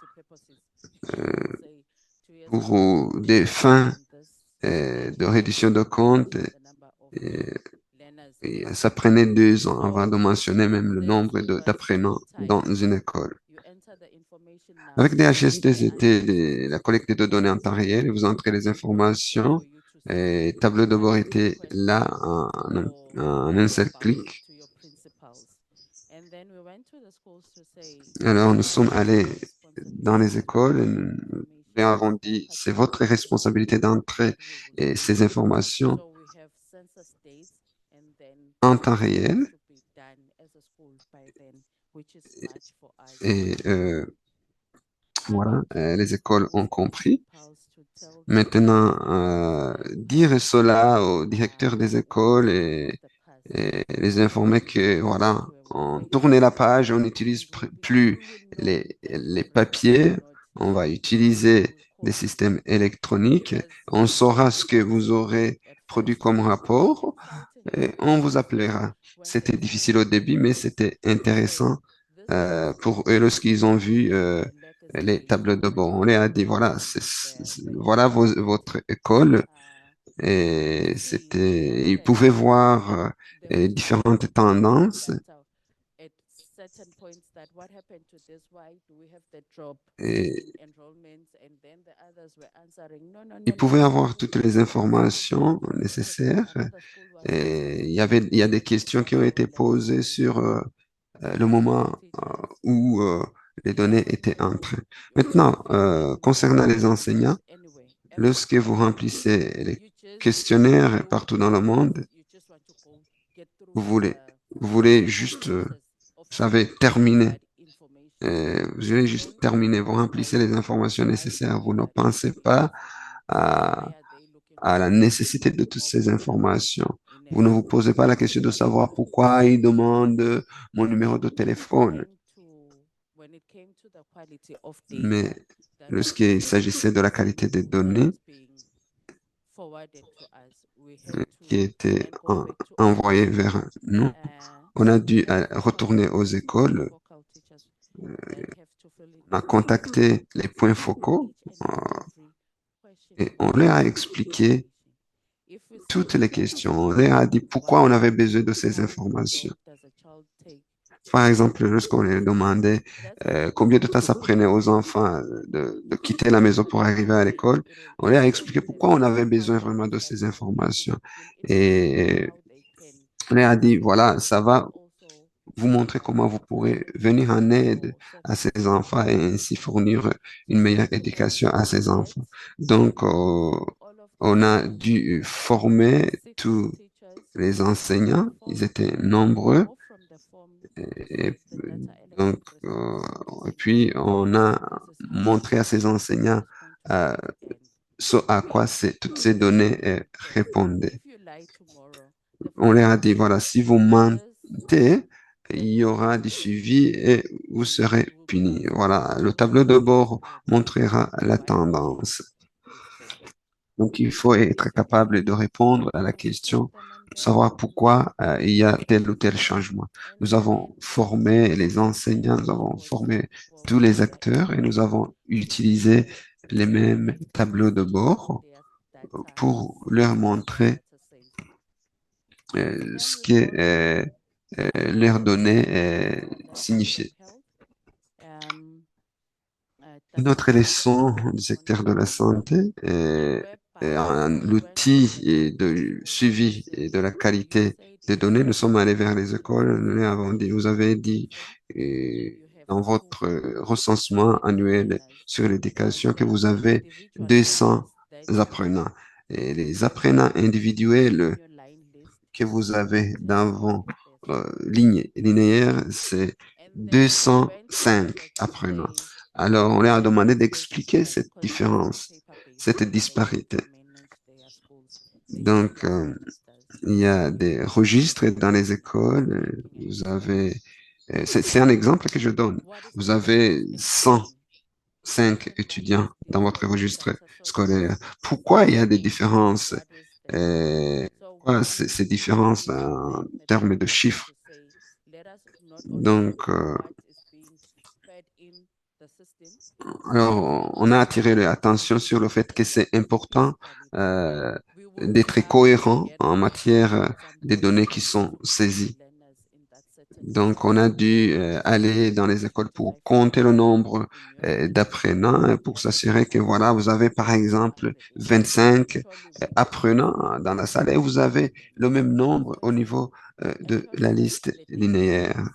des fins de réduction de comptes, et, et ça prenait 2 ans avant de mentionner même le nombre d'apprenants dans une école. Avec DHSD, c'était la collecte de données en temps réel. Vous entrez les informations et tableau de bord était là en un seul clic. Alors, nous sommes allés dans les écoles et nous leur avons dit, c'est votre responsabilité d'entrer ces informations en temps réel. Et voilà, les écoles ont compris. Maintenant, dire cela aux directeurs des écoles et les informer que, voilà, on tourne la page, on n'utilise plus les papiers, on va utiliser des systèmes électroniques, on saura ce que vous aurez produit comme rapport et on vous appellera. C'était difficile au début, mais c'était intéressant pour eux lorsqu'ils ont vu les tableaux de bord. On leur a dit, voilà, voilà votre école. Et ils pouvaient voir différentes tendances. Et ils pouvaient avoir toutes les informations nécessaires. Et il y a des questions qui ont été posées sur le moment où les données étaient entrées. Maintenant, concernant les enseignants, lorsque vous remplissez les questionnaires partout dans le monde, vous voulez, vous voulez juste, vous savez, terminer. Vous voulez juste terminer. Vous remplissez les informations nécessaires. Vous ne pensez pas à, à la nécessité de toutes ces informations. Vous ne vous posez pas la question de savoir pourquoi ils demandent mon numéro de téléphone. Mais lorsqu'il s'agissait de la qualité des données qui étaient envoyées vers nous, on a dû retourner aux écoles, on a contacté les points focaux et on leur a expliqué toutes les questions. On leur a dit pourquoi on avait besoin de ces informations. Par exemple, lorsqu'on leur demandait combien de temps ça prenait aux enfants de quitter la maison pour arriver à l'école, on leur a expliqué pourquoi on avait besoin vraiment de ces informations. Et on leur a dit, voilà, ça va vous montrer comment vous pourrez venir en aide à ces enfants et ainsi fournir une meilleure éducation à ces enfants. Donc, on a dû former les enseignants, ils étaient nombreux. Et, donc, et puis, on a montré à ces enseignants euh, ce à quoi toutes ces données répondaient. On leur a dit, voilà, si vous mentez, il y aura du suivi et vous serez punis. Voilà, le tableau de bord montrera la tendance. Donc, il faut être capable de répondre à la question, savoir pourquoi il y a tel ou tel changement. Nous avons formé les enseignants, nous avons formé tous les acteurs et nous avons utilisé les mêmes tableaux de bord pour leur montrer ce que leurs données signifiaient. Notre leçon du secteur de la santé est l'outil de suivi et de la qualité des données. Nous sommes allés vers les écoles, nous leur avons dit, vous avez dit dans votre recensement annuel sur l'éducation que vous avez 200 apprenants. Et les apprenants individuels que vous avez dans vos lignes linéaires, c'est 205 apprenants. Alors, on leur a demandé d'expliquer cette différence, cette disparité. Donc, il y a des registres dans les écoles. Vous avez, c'est un exemple que je donne. Vous avez 105 étudiants dans votre registre scolaire. Pourquoi il y a des différences? Pourquoi ces différences en termes de chiffres? Donc, alors, on a attiré l'attention sur le fait que c'est important d'être cohérent en matière des données qui sont saisies. Donc, on a dû aller dans les écoles pour compter le nombre d'apprenants pour s'assurer que, voilà, vous avez par exemple 25 apprenants dans la salle et vous avez le même nombre au niveau de la liste linéaire.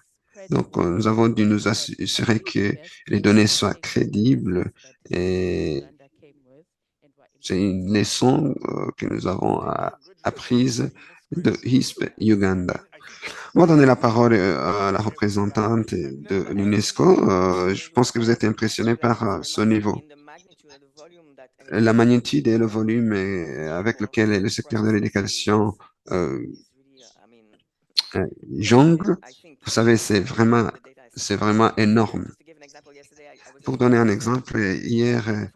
Donc, nous avons dû nous assurer que les données soient crédibles et c'est une leçon que nous avons apprise de HISP Uganda. On va donner la parole à la représentante de l'UNESCO. Je pense que vous êtes impressionné par ce niveau. La magnitude et le volume avec lequel le secteur de l'éducation jongle, vous savez, c'est vraiment énorme. Pour donner un exemple, hier,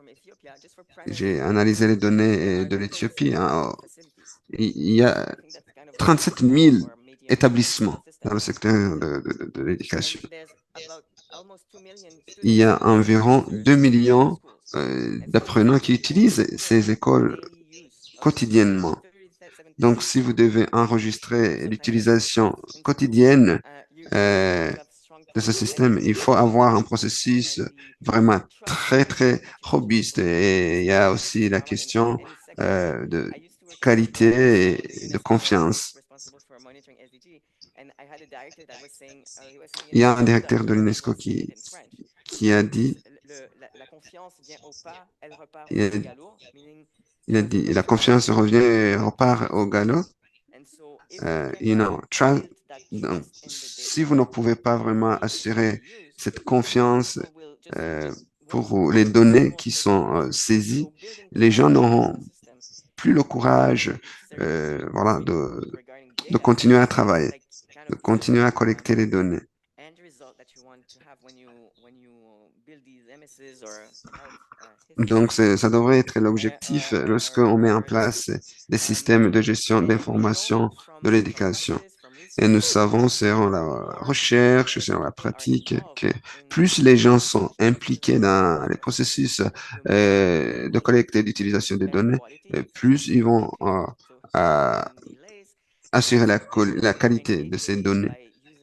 j'ai analysé les données de l'Éthiopie. Il y a 37 000 établissements dans le secteur de l'éducation. Il y a environ 2 millions d'apprenants qui utilisent ces écoles quotidiennement. Donc, si vous devez enregistrer l'utilisation quotidienne de ce système, il faut avoir un processus vraiment très, très robuste. Et il y a aussi la question de qualité et de confiance. Il y a un directeur de l'UNESCO qui a dit, il a dit, la confiance revient et repart au galop. Donc, si vous ne pouvez pas vraiment assurer cette confiance pour les données qui sont saisies, les gens n'auront plus le courage voilà, de continuer à travailler, de continuer à collecter les données. Donc, ça devrait être l'objectif lorsqu'on met en place des systèmes de gestion d'information de l'éducation. Et nous savons, selon la recherche, selon la pratique, que plus les gens sont impliqués dans les processus de collecte et d'utilisation des données, plus ils vont assurer la qualité de ces données.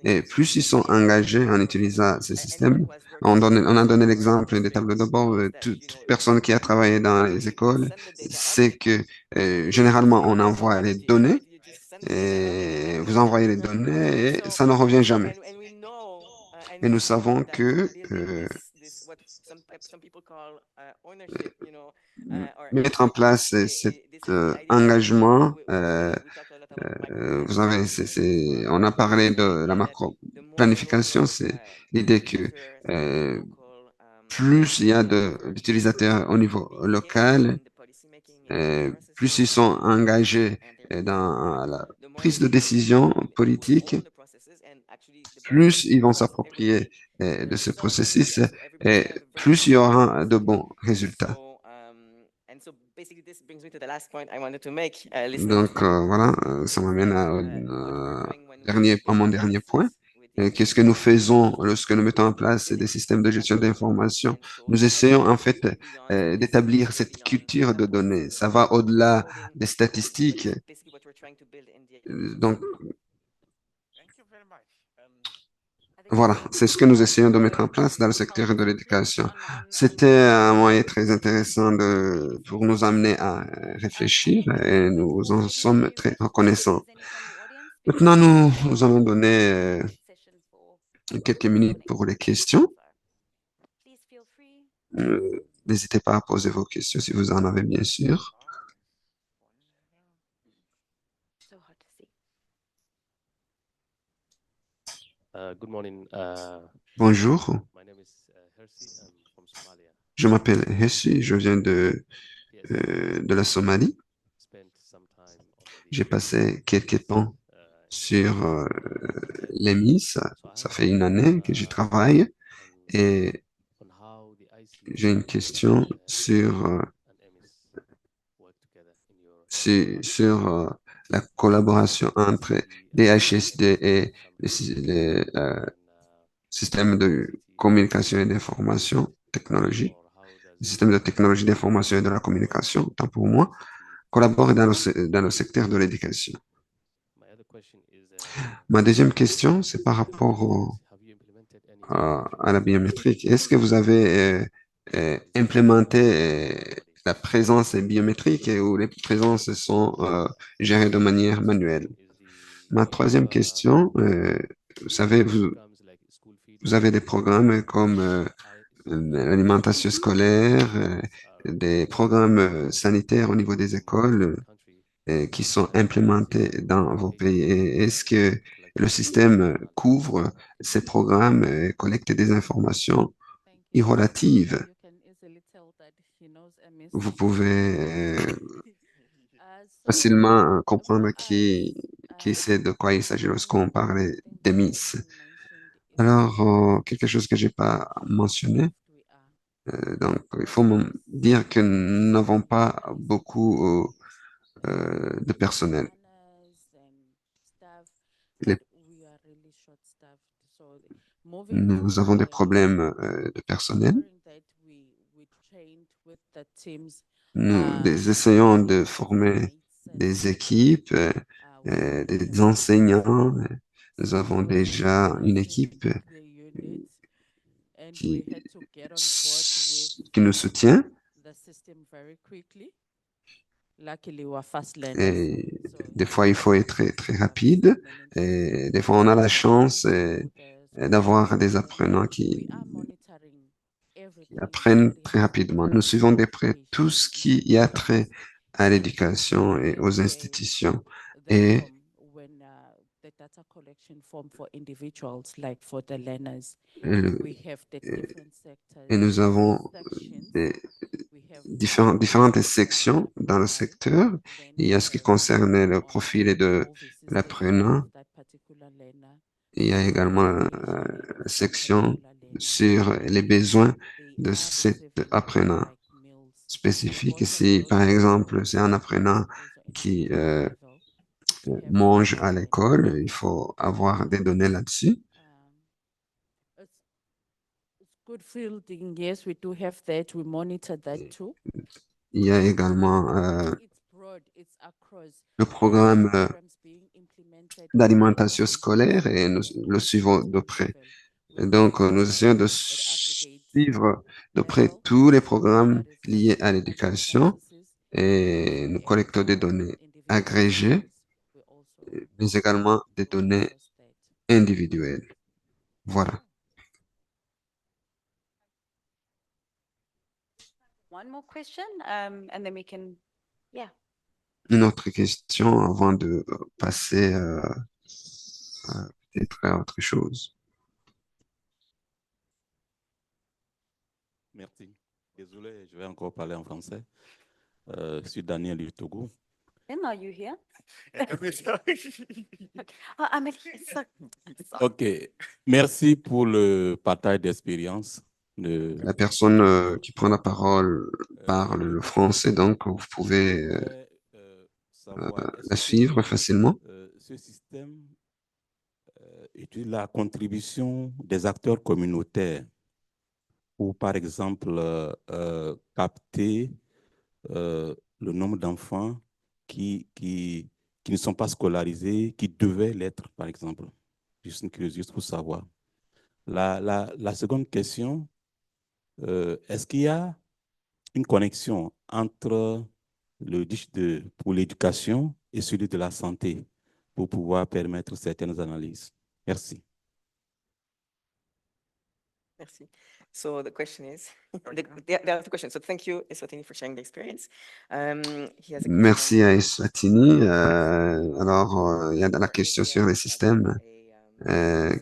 Et plus ils sont engagés en utilisant ces systèmes, on a donné l'exemple des tableaux de bord. Toute personne qui a travaillé dans les écoles sait que généralement on envoie les données et vous envoyez les données et ça ne revient jamais. Et nous savons que mettre en place cet engagement On a parlé de la macro-planification, c'est l'idée que euh, plus il y a d'utilisateurs au niveau local, plus ils sont engagés dans la prise de décision politique, plus ils vont s'approprier de ce processus et plus il y aura de bons résultats. Donc voilà, ça m'amène à mon dernier point. Qu'est-ce que nous faisons lorsque nous mettons en place des systèmes de gestion d'information? Nous essayons en fait d'établir cette culture de données. Ça va au-delà des statistiques. Donc Thank you very much. voilà, c'est ce que nous essayons de mettre en place dans le secteur de l'éducation. C'était un moyen très intéressant pour nous amener à réfléchir et nous en sommes très reconnaissants. Maintenant, nous allons donner quelques minutes pour les questions. N'hésitez pas à poser vos questions si vous en avez, bien sûr. Good morning. Bonjour, My name is Hersi. I'm from Somalia. je m'appelle Hessi, je viens Yes, de la Somalie. spent some time J'ai already passé quelques temps in sur l'EMI, so I ça have a fait une question année que j'y travaille et on how the j'ai une ICT question and EMIS work together in your sur la collaboration entre DHSD et les and systèmes de ICT communication et d'information, technologie, or how les does systèmes de technologie d'information et de la communication, tant pour moi, ICT collaborent dans le secteur de l'éducation. My other question is Ma deuxième question, c'est par rapport have you implemented any à la biométrique. Est-ce que vous avez implémenté la présence biométrique ou les présences sont gérées de manière manuelle? is Ma troisième question, vous savez, programs like school feeding vous avez des programmes comme l'alimentation scolaire, are des programmes sanitaires au niveau des écoles country qui sont implémentés dans vos pays. Et est-ce que le système couvre ces programmes et collecte des informations Thank you. irrelatives? You can easily tell that he knows Ms. Vous pouvez So facilement comprendre for us, qui sait de quoi il s'agit lorsqu'on one of parle the things des that Miss. Emerson mentioned is Alors, quelque chose que j'ai pas mentionné, we are. donc il faut me dire que nous n'avons pas beaucoup de personnel. Planners and staff, Les- but we are really short-staffed. So moving Nous to avons des problèmes de personnel. ensuring that we trained with the teams, Nous essayons de former mates des and équipes, we des have enseignants. Nous avons so déjà une équipe the units and qui, we had to get on board with qui nous soutient. the system very quickly. Luckily, we're fast learners. Et So des fois, il faut être très, très rapide. Et des fois, on a la chance d'avoir des apprenants we are monitoring qui everything apprennent that très has to rapidement. do Nous with suivons de près tout education ce and qui y a institutions. trait à l'éducation et Same aux way, institutions. the Et form, when the data collection form for individuals, like for the learners, euh, we have the different et sectors, nous avons sections. des We have différentes sections dans le secteur. then Il we y a ce qui have concerne le on profil the de movie system l'apprenant. of that particular learner. Il y a également Education of une that section particular learner. sur les besoins They de are cet receiving apprenant like meals, spécifique. water Si, meals par for exemple, c'est un individuals apprenant and also qui individual level. We have mange that à and l'école, il faut avoir des données là-dessus. it's good fielding. Yes, we do have that. We monitor that too. Il y a également It's broad. It's across. le programme Programs being implemented at d'alimentation every scolaire et nous institution and le suivons de institutional près. level. Et We donc, monitor nous essayons de at aggregate suivre de près level, tous les that programmes is liés à national best l'éducation practices, et and nous at collectons des données individual agrégées, levels, we also mais également des go données across that. individuelles. Voilà. One more question, and then we can, yeah. Une autre question avant de passer peut-être à autre chose. Merci. Désolé, je vais encore parler en français. Je suis Daniel du Togo. And are you here? Okay. Oh, Amélie, sorry. OK. Merci pour le partage d'expérience. La personne qui prend la parole parle le français, donc vous pouvez J'aimerais savoir, est-ce la que suivre facilement. ce système utilise la contribution des acteurs communautaires pour, par exemple, capter le nombre d'enfants qui ne sont pas scolarisés, qui devaient l'être, par exemple. Juste une curiosité juste pour savoir. La seconde question, est-ce qu'il y a une connexion entre le pour l'éducation et celui de la santé pour pouvoir permettre certaines analyses? Merci. Merci. So the question is, the other question. So thank you, Eswatini, for sharing the experience. He has a Merci question. à Eswatini. Alors, il y a la question sur les systèmes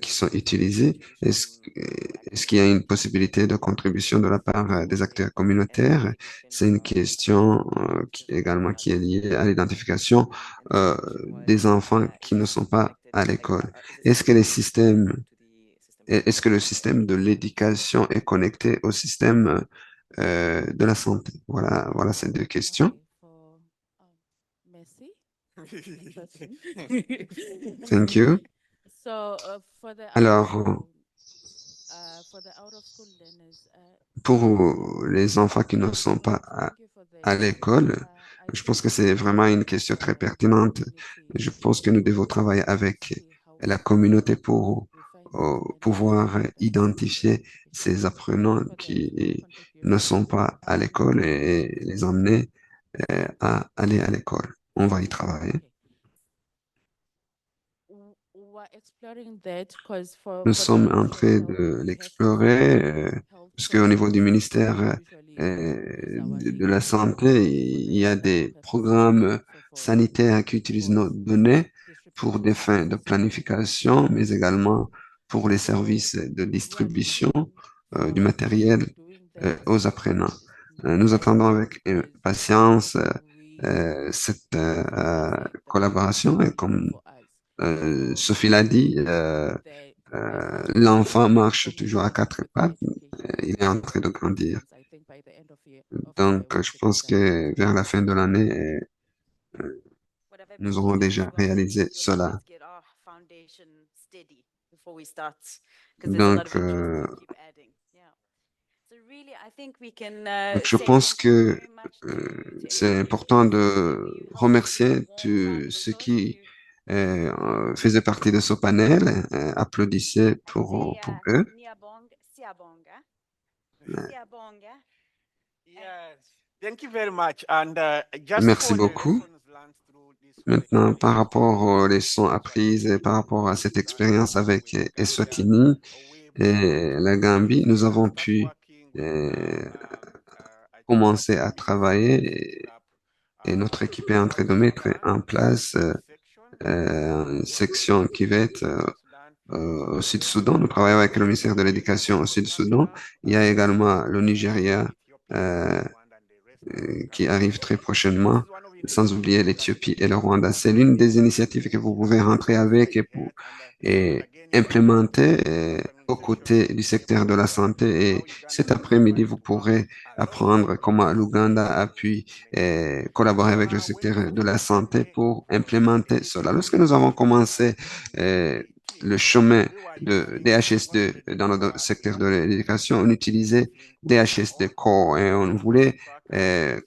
qui sont utilisés. Est-ce qu'il y a une possibilité de contribution de la part des acteurs communautaires? C'est une question également qui est liée à l'identification des enfants qui ne sont pas à l'école. Est-ce que les systèmes, est-ce que le système de l'éducation est connecté au système de la santé? Voilà ces deux questions. Okay, merci. Question. Thank you. So, for the Alors, out of school learners, pour les enfants qui ne sont pas thank you for à the l'école, I je think pense que c'est vraiment une question très pertinente. Je pense que nous devons travailler avec la communauté pour pouvoir identifier ces apprenants qui ne sont pas à l'école et les emmener à aller à l'école. On va y travailler. We're exploring that because Nous for sommes the en Ministry train of Health, de we have l'explorer health parce qu'au niveau du programs ministère that usually use our de la data Santé, il y a for des the programmes for sanitaires qui utilisent nos données pour des distribution fins de planification, mais également pour les services de distribution du matériel aux apprenants. Nous attendons avec impatience cette collaboration et comme Sophie l'a dit, l'enfant marche toujours à quatre pattes, il est en train de grandir. Donc, je pense que vers la fin de l'année, What I've nous been aurons thinking déjà as well réalisé is, cela. let's get our foundation steady before we start, because there's a lot Donc, of interest to keep adding. Yeah. So really, I think we can je say pense thank you que very much to c'est everybody important who's de you helped remercier give a warm round tous of ceux applause qui to faisaient partie de ce panel. Applaudissez pour eux. Niabong Siabonga. Siabonga. Yes. Thank you very much. And just Merci for the beaucoup. lessons learned through this Maintenant, par experience, rapport aux leçons apprises et par rapport à cette expérience avec Eswatini et la Gambie, nous avons pu commencer à travailler et notre équipe est en train de mettre en place une section qui va être au Sud-Soudan. Nous travaillons avec le ministère de l'Éducation au Sud-Soudan. Il y a également le Nigeria qui arrive très prochainement, sans oublier l'Éthiopie et le Rwanda. C'est l'une des initiatives que vous pouvez rentrer avec et implémenter aux côtés du secteur de la santé. Et cet après-midi, vous pourrez apprendre comment l'Ouganda a pu collaborer avec le secteur de la santé pour implémenter cela. Lorsque nous avons commencé le chemin de DHS2 dans le secteur de l'éducation, on utilisait DHS2 Core et on voulait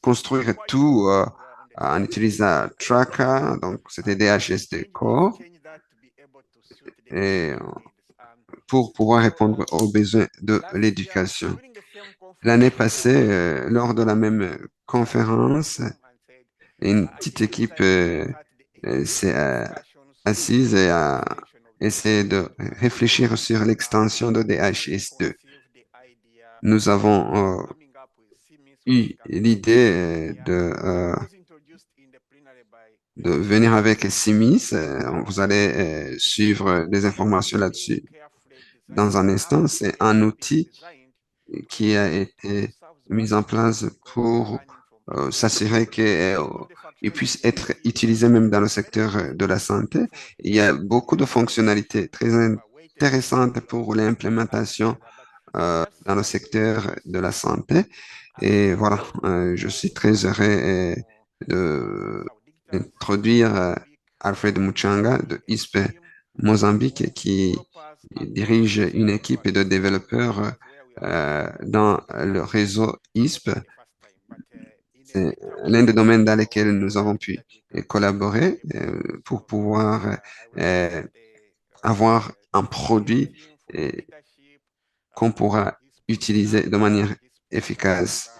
construire tout en utilisant Tracker, donc c'était DHS2 Core, et pour pouvoir répondre aux besoins de l'éducation. L'année passée, lors de la même conférence, une petite équipe s'est assise et a essayé de réfléchir sur l'extension de DHS2. Nous avons eu l'idée de de venir avec Simis. Vous allez suivre des informations là-dessus dans un instant. C'est un outil qui a été mis en place pour s'assurer qu'il puisse être utilisé même dans le secteur de la santé. Il y a beaucoup de fonctionnalités très intéressantes pour l'implémentation dans le secteur de la santé. Et voilà, je suis très heureux d'introduire Alfred Muchanga de ISPE Mozambique qui dirige une équipe de développeurs dans le réseau ISPE. C'est l'un des domaines dans lesquels nous avons pu collaborer pour pouvoir avoir un produit qu'on pourra utiliser de manière efficace.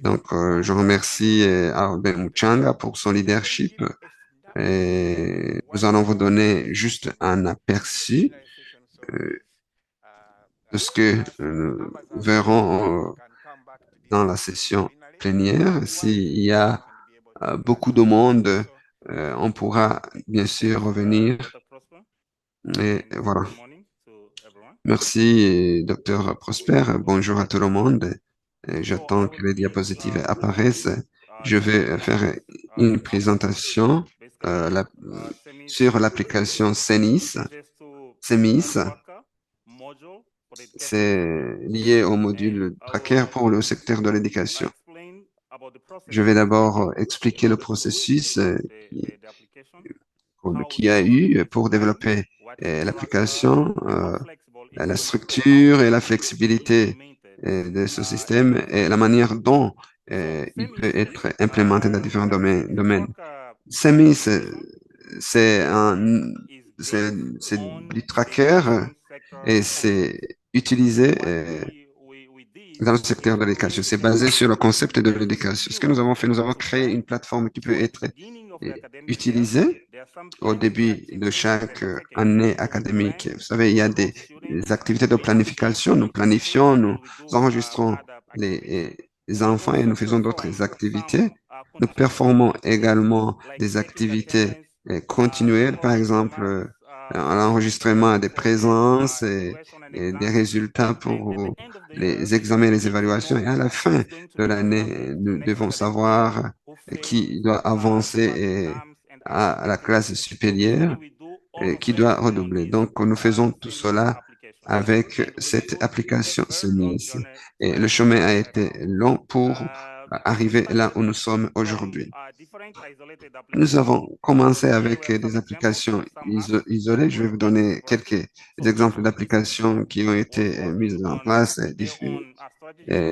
Donc, je remercie Albert Muchanga pour son leadership. Et nous allons vous donner juste un aperçu de ce que nous verrons dans la session plénière. S'il y a beaucoup de monde, on pourra bien sûr revenir. Et voilà. Merci, docteur Prosper. Bonjour à tout le monde. J'attends que les diapositives apparaissent. Je vais faire une présentation sur l'application CEMIS. CEMIS, c'est lié au module Tracker pour le secteur de l'éducation. Je vais d'abord expliquer le processus qu'il y a eu pour développer l'application, la structure et la flexibilité de ce système et la manière dont il peut être implémenté dans différents domaines. SEMI, c'est du tracker et c'est utilisé dans le secteur de l'éducation. C'est basé sur le concept de l'éducation. Ce que nous avons fait, nous avons créé une plateforme qui peut être utilisée au début de chaque année académique. Vous savez, il y a des activités de planification. Nous planifions, nous enregistrons les enfants et nous faisons d'autres activités. Nous performons également des activités continuelles, par exemple, l'enregistrement des présences et des résultats pour les examens et les évaluations. Et à la fin de l'année, nous devons savoir qui doit avancer à la classe supérieure et qui doit redoubler. Donc, nous faisons tout cela avec cette application SEMIS. Et le chemin a été long pour arriver là où nous sommes aujourd'hui. Nous avons commencé avec des applications isolées. Je vais vous donner quelques exemples d'applications qui ont été mises en place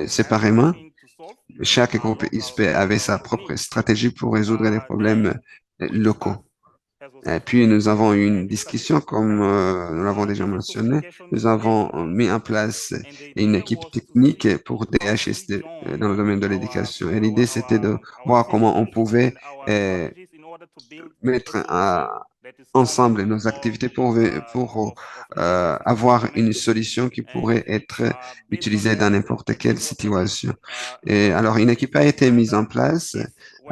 séparément. Chaque groupe ISP avait sa propre stratégie pour résoudre les problèmes locaux. Et puis, nous avons eu une discussion, comme nous l'avons déjà mentionné. Nous avons mis en place une équipe technique pour DHSD dans le domaine de l'éducation. Et l'idée, c'était de voir comment on pouvait mettre ensemble nos activités pour avoir une solution qui pourrait être utilisée dans n'importe quelle situation. Et alors, une équipe a été mise en place.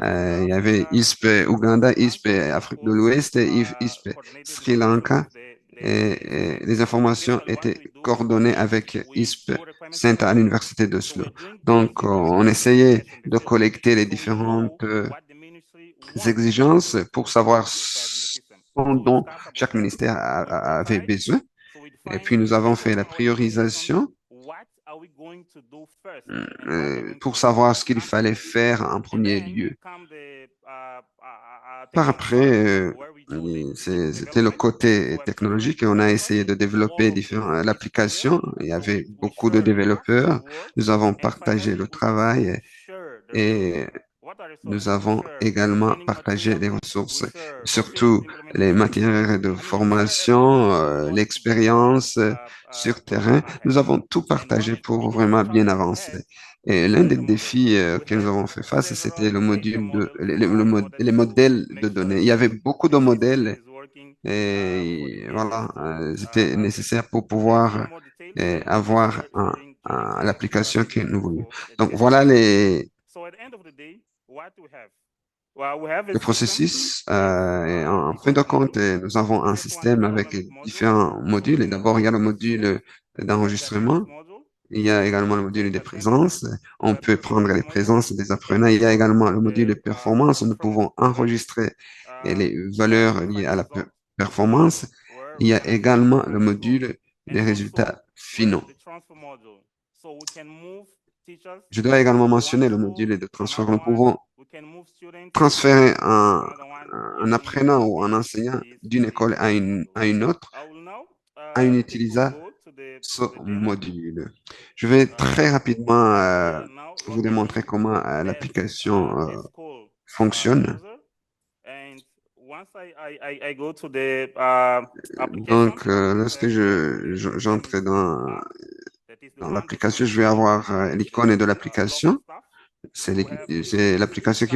Il y avait ISP Ouganda, ISP Afrique de l'Ouest, ISP Sri Lanka. Et les informations étaient coordonnées avec ISP Center à l'Université d'Oslo. Donc, on essayait de collecter les différentes exigences pour savoir ce dont chaque ministère avait besoin. Et puis, nous avons fait la priorisation pour savoir ce qu'il fallait faire en premier lieu. Par après, c'était le côté technologique et on a essayé de développer l'application. Il y avait beaucoup de développeurs. Nous avons partagé le travail et nous avons également partagé les ressources, surtout les matériels de formation, l'expérience sur terrain. Nous avons tout partagé pour vraiment bien avancer. Et l'un des défis que nous avons fait face, c'était le module les modèles de données. Il y avait beaucoup de modèles et voilà, c'était nécessaire pour pouvoir avoir l'application que nous voulions. Donc voilà Le processus est en fin de compte, nous avons un système avec différents modules. Et d'abord, il y a le module d'enregistrement. Il y a également le module de présence. On peut prendre les présences des apprenants. Il y a également le module de performance. Nous pouvons enregistrer les valeurs liées à la performance. Il y a également le module des résultats finaux. Je dois également mentionner le module de transfert. Nous pouvons transférer un apprenant ou un enseignant d'une école à une autre en utilisant ce module. Je vais très rapidement vous démontrer comment l'application fonctionne. Donc, lorsque j'entre dans l'application, je vais avoir l'icône de l'application. C'est l'application c'est l'application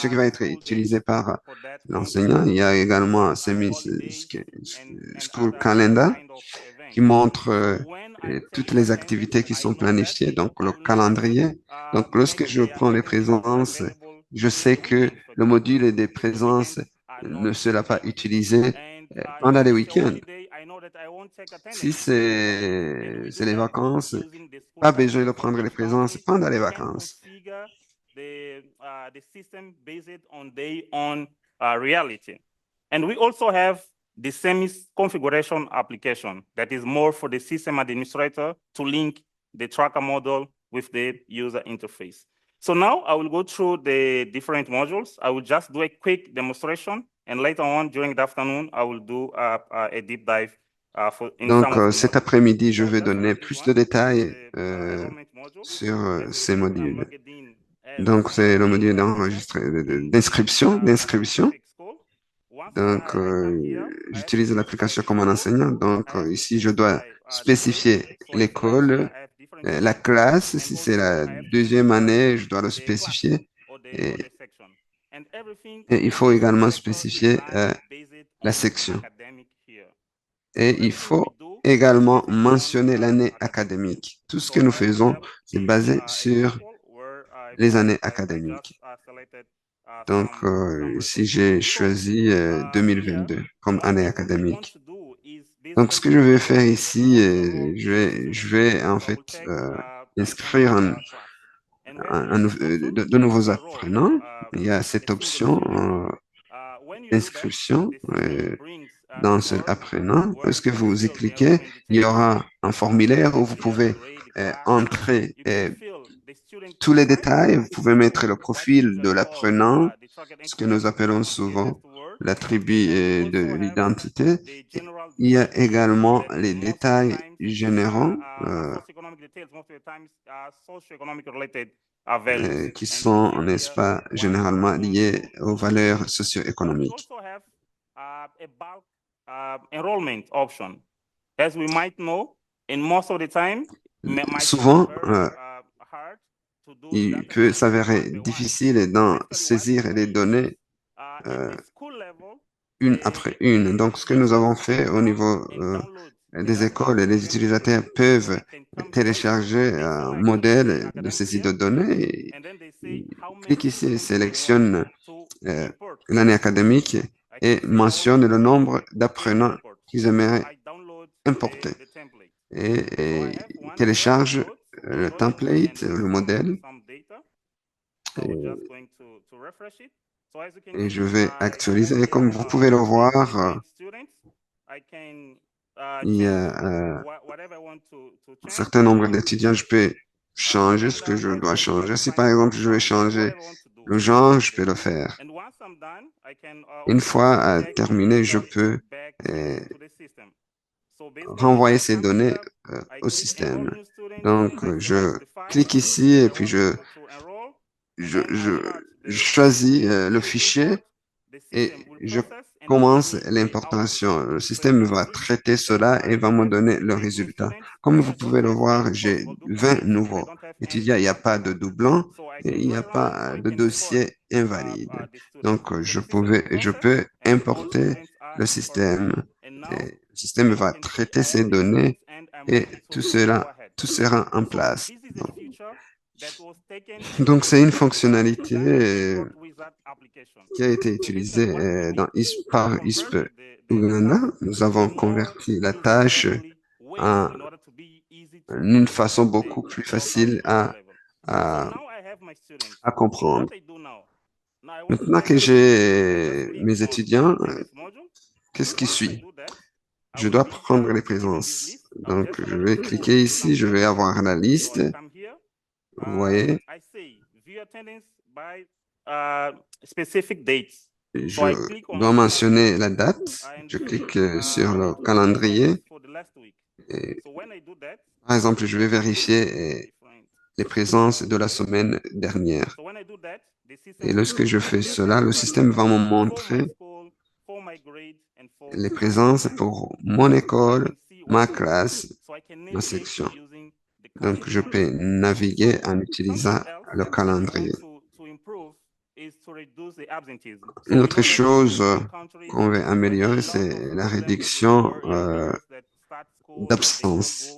qui va être utilisée par l'enseignant. Il y a également Semi School Calendar qui montre toutes les activités qui sont planifiées, donc le calendrier. Donc, lorsque je prends les présences, je sais que le module des présences ne sera pas utilisé pendant les week-ends. Si c'est les vacances, pas besoin de prendre les présences pendant les vacances. And we also have the SEMIS configuration application that is more for the system administrator to link the tracker model with the user interface. So now I will go through the different modules. I will just do a quick demonstration, and later on during the afternoon, I will do a deep dive. Donc, cet après-midi, je vais donner plus de détails sur ces modules. Donc, c'est le module d'inscription. Donc, j'utilise l'application comme un enseignant. Donc, ici, je dois spécifier l'école, la classe. Si c'est la deuxième année, je dois le spécifier. Et il faut également spécifier la section. Et il faut également mentionner l'année académique. Tout ce que nous faisons, c'est basé sur les années académiques. Donc, ici, j'ai choisi 2022 comme année académique. Donc, ce que je vais faire ici, je vais en fait inscrire de nouveaux apprenants. Il y a cette option d'inscription dans cet apprenant. Lorsque vous y cliquez, il y aura un formulaire où vous pouvez entrer tous les détails. Vous pouvez mettre le profil de l'apprenant, ce que nous appelons souvent l'attribut de l'identité. Il y a également les détails généraux qui sont, n'est-ce pas, généralement liés aux valeurs socio-économiques. Souvent, il peut s'avérer difficile d'en saisir les données une après une. Donc, ce que nous avons fait au niveau des écoles, les utilisateurs peuvent télécharger un modèle de saisie de données. Clique ici, sélectionne l'année académique et mentionne le nombre d'apprenants qu'ils aimeraient importer. Et télécharge le template, le modèle. Et je vais actualiser. Et comme vous pouvez le voir, il y a un certain nombre d'étudiants. Je peux changer ce que je dois changer. Si par exemple je vais changer le genre, je peux le faire. Une fois terminé, je peux renvoyer ces données au système. Donc, je clique ici et puis je choisis le fichier et je commence l'importation. Le système va traiter cela et va me donner le résultat. Comme vous pouvez le voir, j'ai 20 nouveaux étudiants. Il n'y a pas de doublons et il n'y a pas de dossier invalide. Donc, je peux importer le système. Et le système va traiter ces données et tout sera en place. Donc, Donc, c'est une fonctionnalité qui a été utilisée par ISP Uganda. Nous avons converti la tâche en une façon beaucoup plus facile à comprendre. Maintenant que j'ai mes étudiants, qu'est-ce qui suit? Je dois prendre les présences. Donc, je vais cliquer ici, je vais avoir la liste. Vous voyez, je dois mentionner la date. Je clique sur le calendrier. Et, par exemple, je vais vérifier les présences de la semaine dernière. Et lorsque je fais cela, le système va me montrer les présences pour mon école, ma classe, ma section. Donc, je peux naviguer en utilisant le calendrier. Une autre chose qu'on veut améliorer, c'est la réduction d'absence.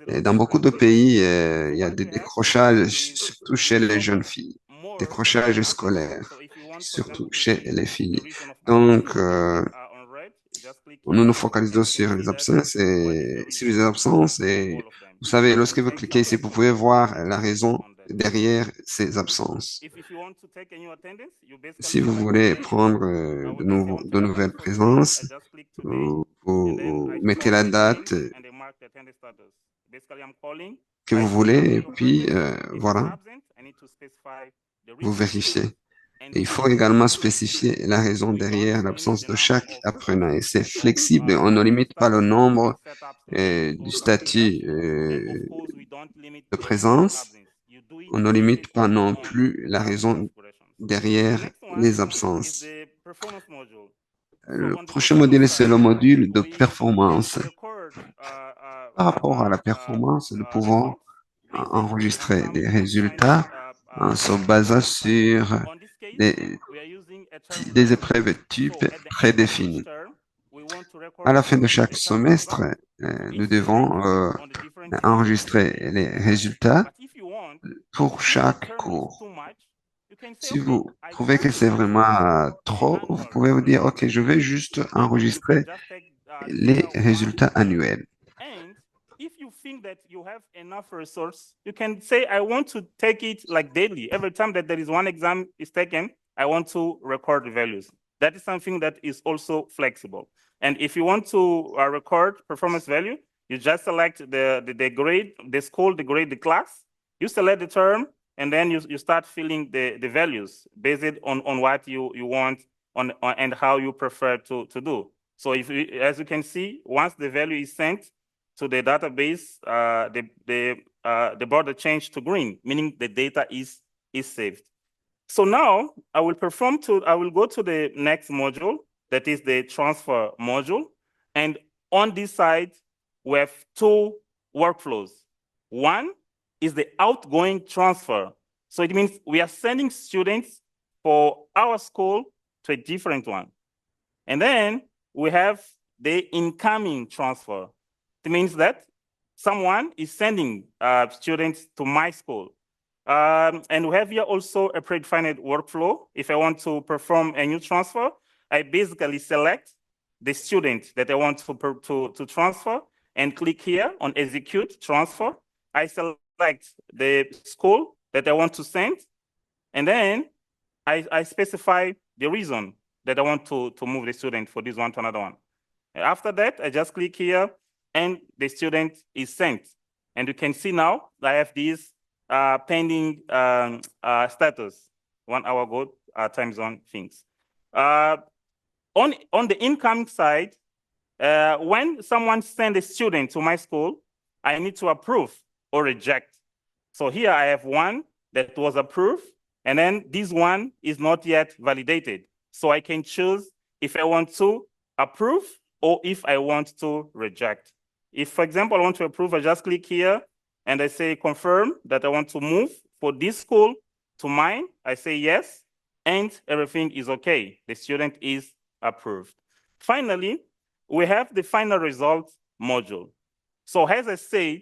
Et dans beaucoup de pays, il y a des décrochages, surtout chez les jeunes filles, décrochages scolaires, surtout chez les filles. Donc, nous nous focalisons sur les absences et vous savez, lorsque vous cliquez ici, vous pouvez voir la raison derrière ces absences. Si vous voulez prendre de nouvelles présences, vous mettez la date que vous voulez et puis voilà, vous vérifiez. Et il faut également spécifier la raison derrière l'absence de chaque apprenant. Et c'est flexible, on ne limite pas le nombre du statut de présence, on ne limite pas non plus la raison derrière les absences. Le prochain module, c'est le module de performance. Par rapport à la performance, nous pouvons enregistrer des résultats en se basant sur des épreuves types prédéfinies. À la fin de chaque semestre, nous devons enregistrer les résultats pour chaque cours. Si vous trouvez que c'est vraiment trop, vous pouvez vous dire, OK, je vais juste enregistrer les résultats annuels. If you think that you have enough resource, you can say, I want to take it like daily. Every time that there is one exam is taken, I want to record the values. That is something that is also flexible. And if you want to record performance value, you just select the grade, the school, the grade, the class. You select the term, and then you start filling the values based on what you want and how you prefer to do. So as you can see, once the value is sent to the database, the border changed to green, meaning the data is saved. So now I will go to the next module, that is the transfer module. And on this side, we have two workflows. One is the outgoing transfer. So it means we are sending students for our school to a different one. And then we have the incoming transfer. It means that someone is sending students to my school. And we have here also a predefined workflow. If I want to perform a new transfer, I basically select the student that I want to transfer and click here on execute transfer. I select the school that I want to send, and then I specify the reason that I want to move the student for this one to another one. After that, I just click here and the student is sent. And you can see now I have this pending status, 1 hour ago time zone things. On the incoming side, when someone sends a student to my school, I need to approve or reject. So here I have one that was approved, and then this one is not yet validated. So I can choose if I want to approve or if I want to reject. If, for example, I want to approve, I just click here and I say confirm that I want to move for this school to mine. I say yes, and everything is okay. The student is approved. Finally, we have the final result module. So as I said,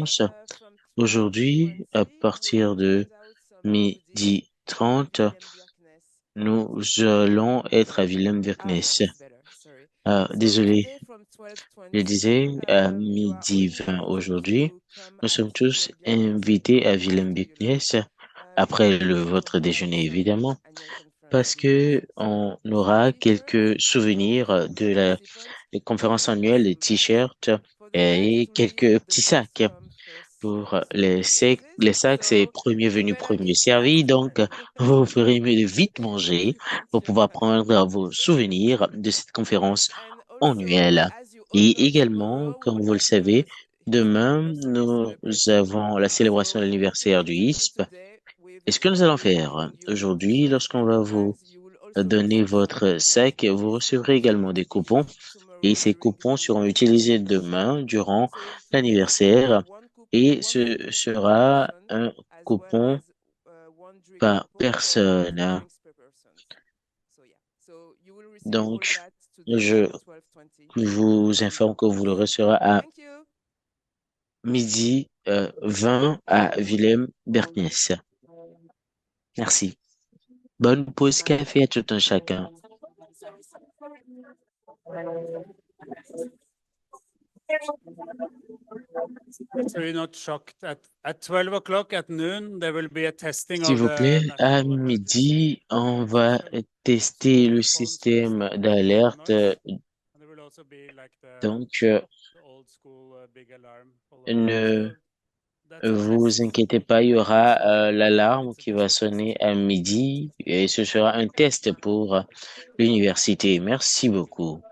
conférence. Aujourd'hui, à partir de 12h30, nous allons être à Willem-Virknes. Désolé, je disais à 12h20 aujourd'hui, nous sommes tous invités à Willem-Virknes après votre déjeuner, évidemment, parce que on aura quelques souvenirs de la les conférences annuelles, des t-shirts et quelques petits sacs. Pour les sacs, c'est premier venu, premier servi. Donc, vous ferez mieux de vite manger pour pouvoir prendre vos souvenirs de cette conférence annuelle. Et également, comme vous le savez, demain, nous avons la célébration de l'anniversaire du ISP. Et ce que nous allons faire aujourd'hui, lorsqu'on va vous donner votre sac, vous recevrez également des coupons. Et ces coupons seront utilisés demain durant l'anniversaire. Et ce sera un coupon par personne. Donc, je vous informe que vous le recevrez à midi 20 à Willem-Bergnès. Merci. Bonne pause café à tout un chacun. S'il vous plaît, à midi, on va tester le système d'alerte. Donc, ne vous inquiétez pas, il y aura l'alarme qui va sonner à midi et ce sera un test pour l'université. Merci beaucoup.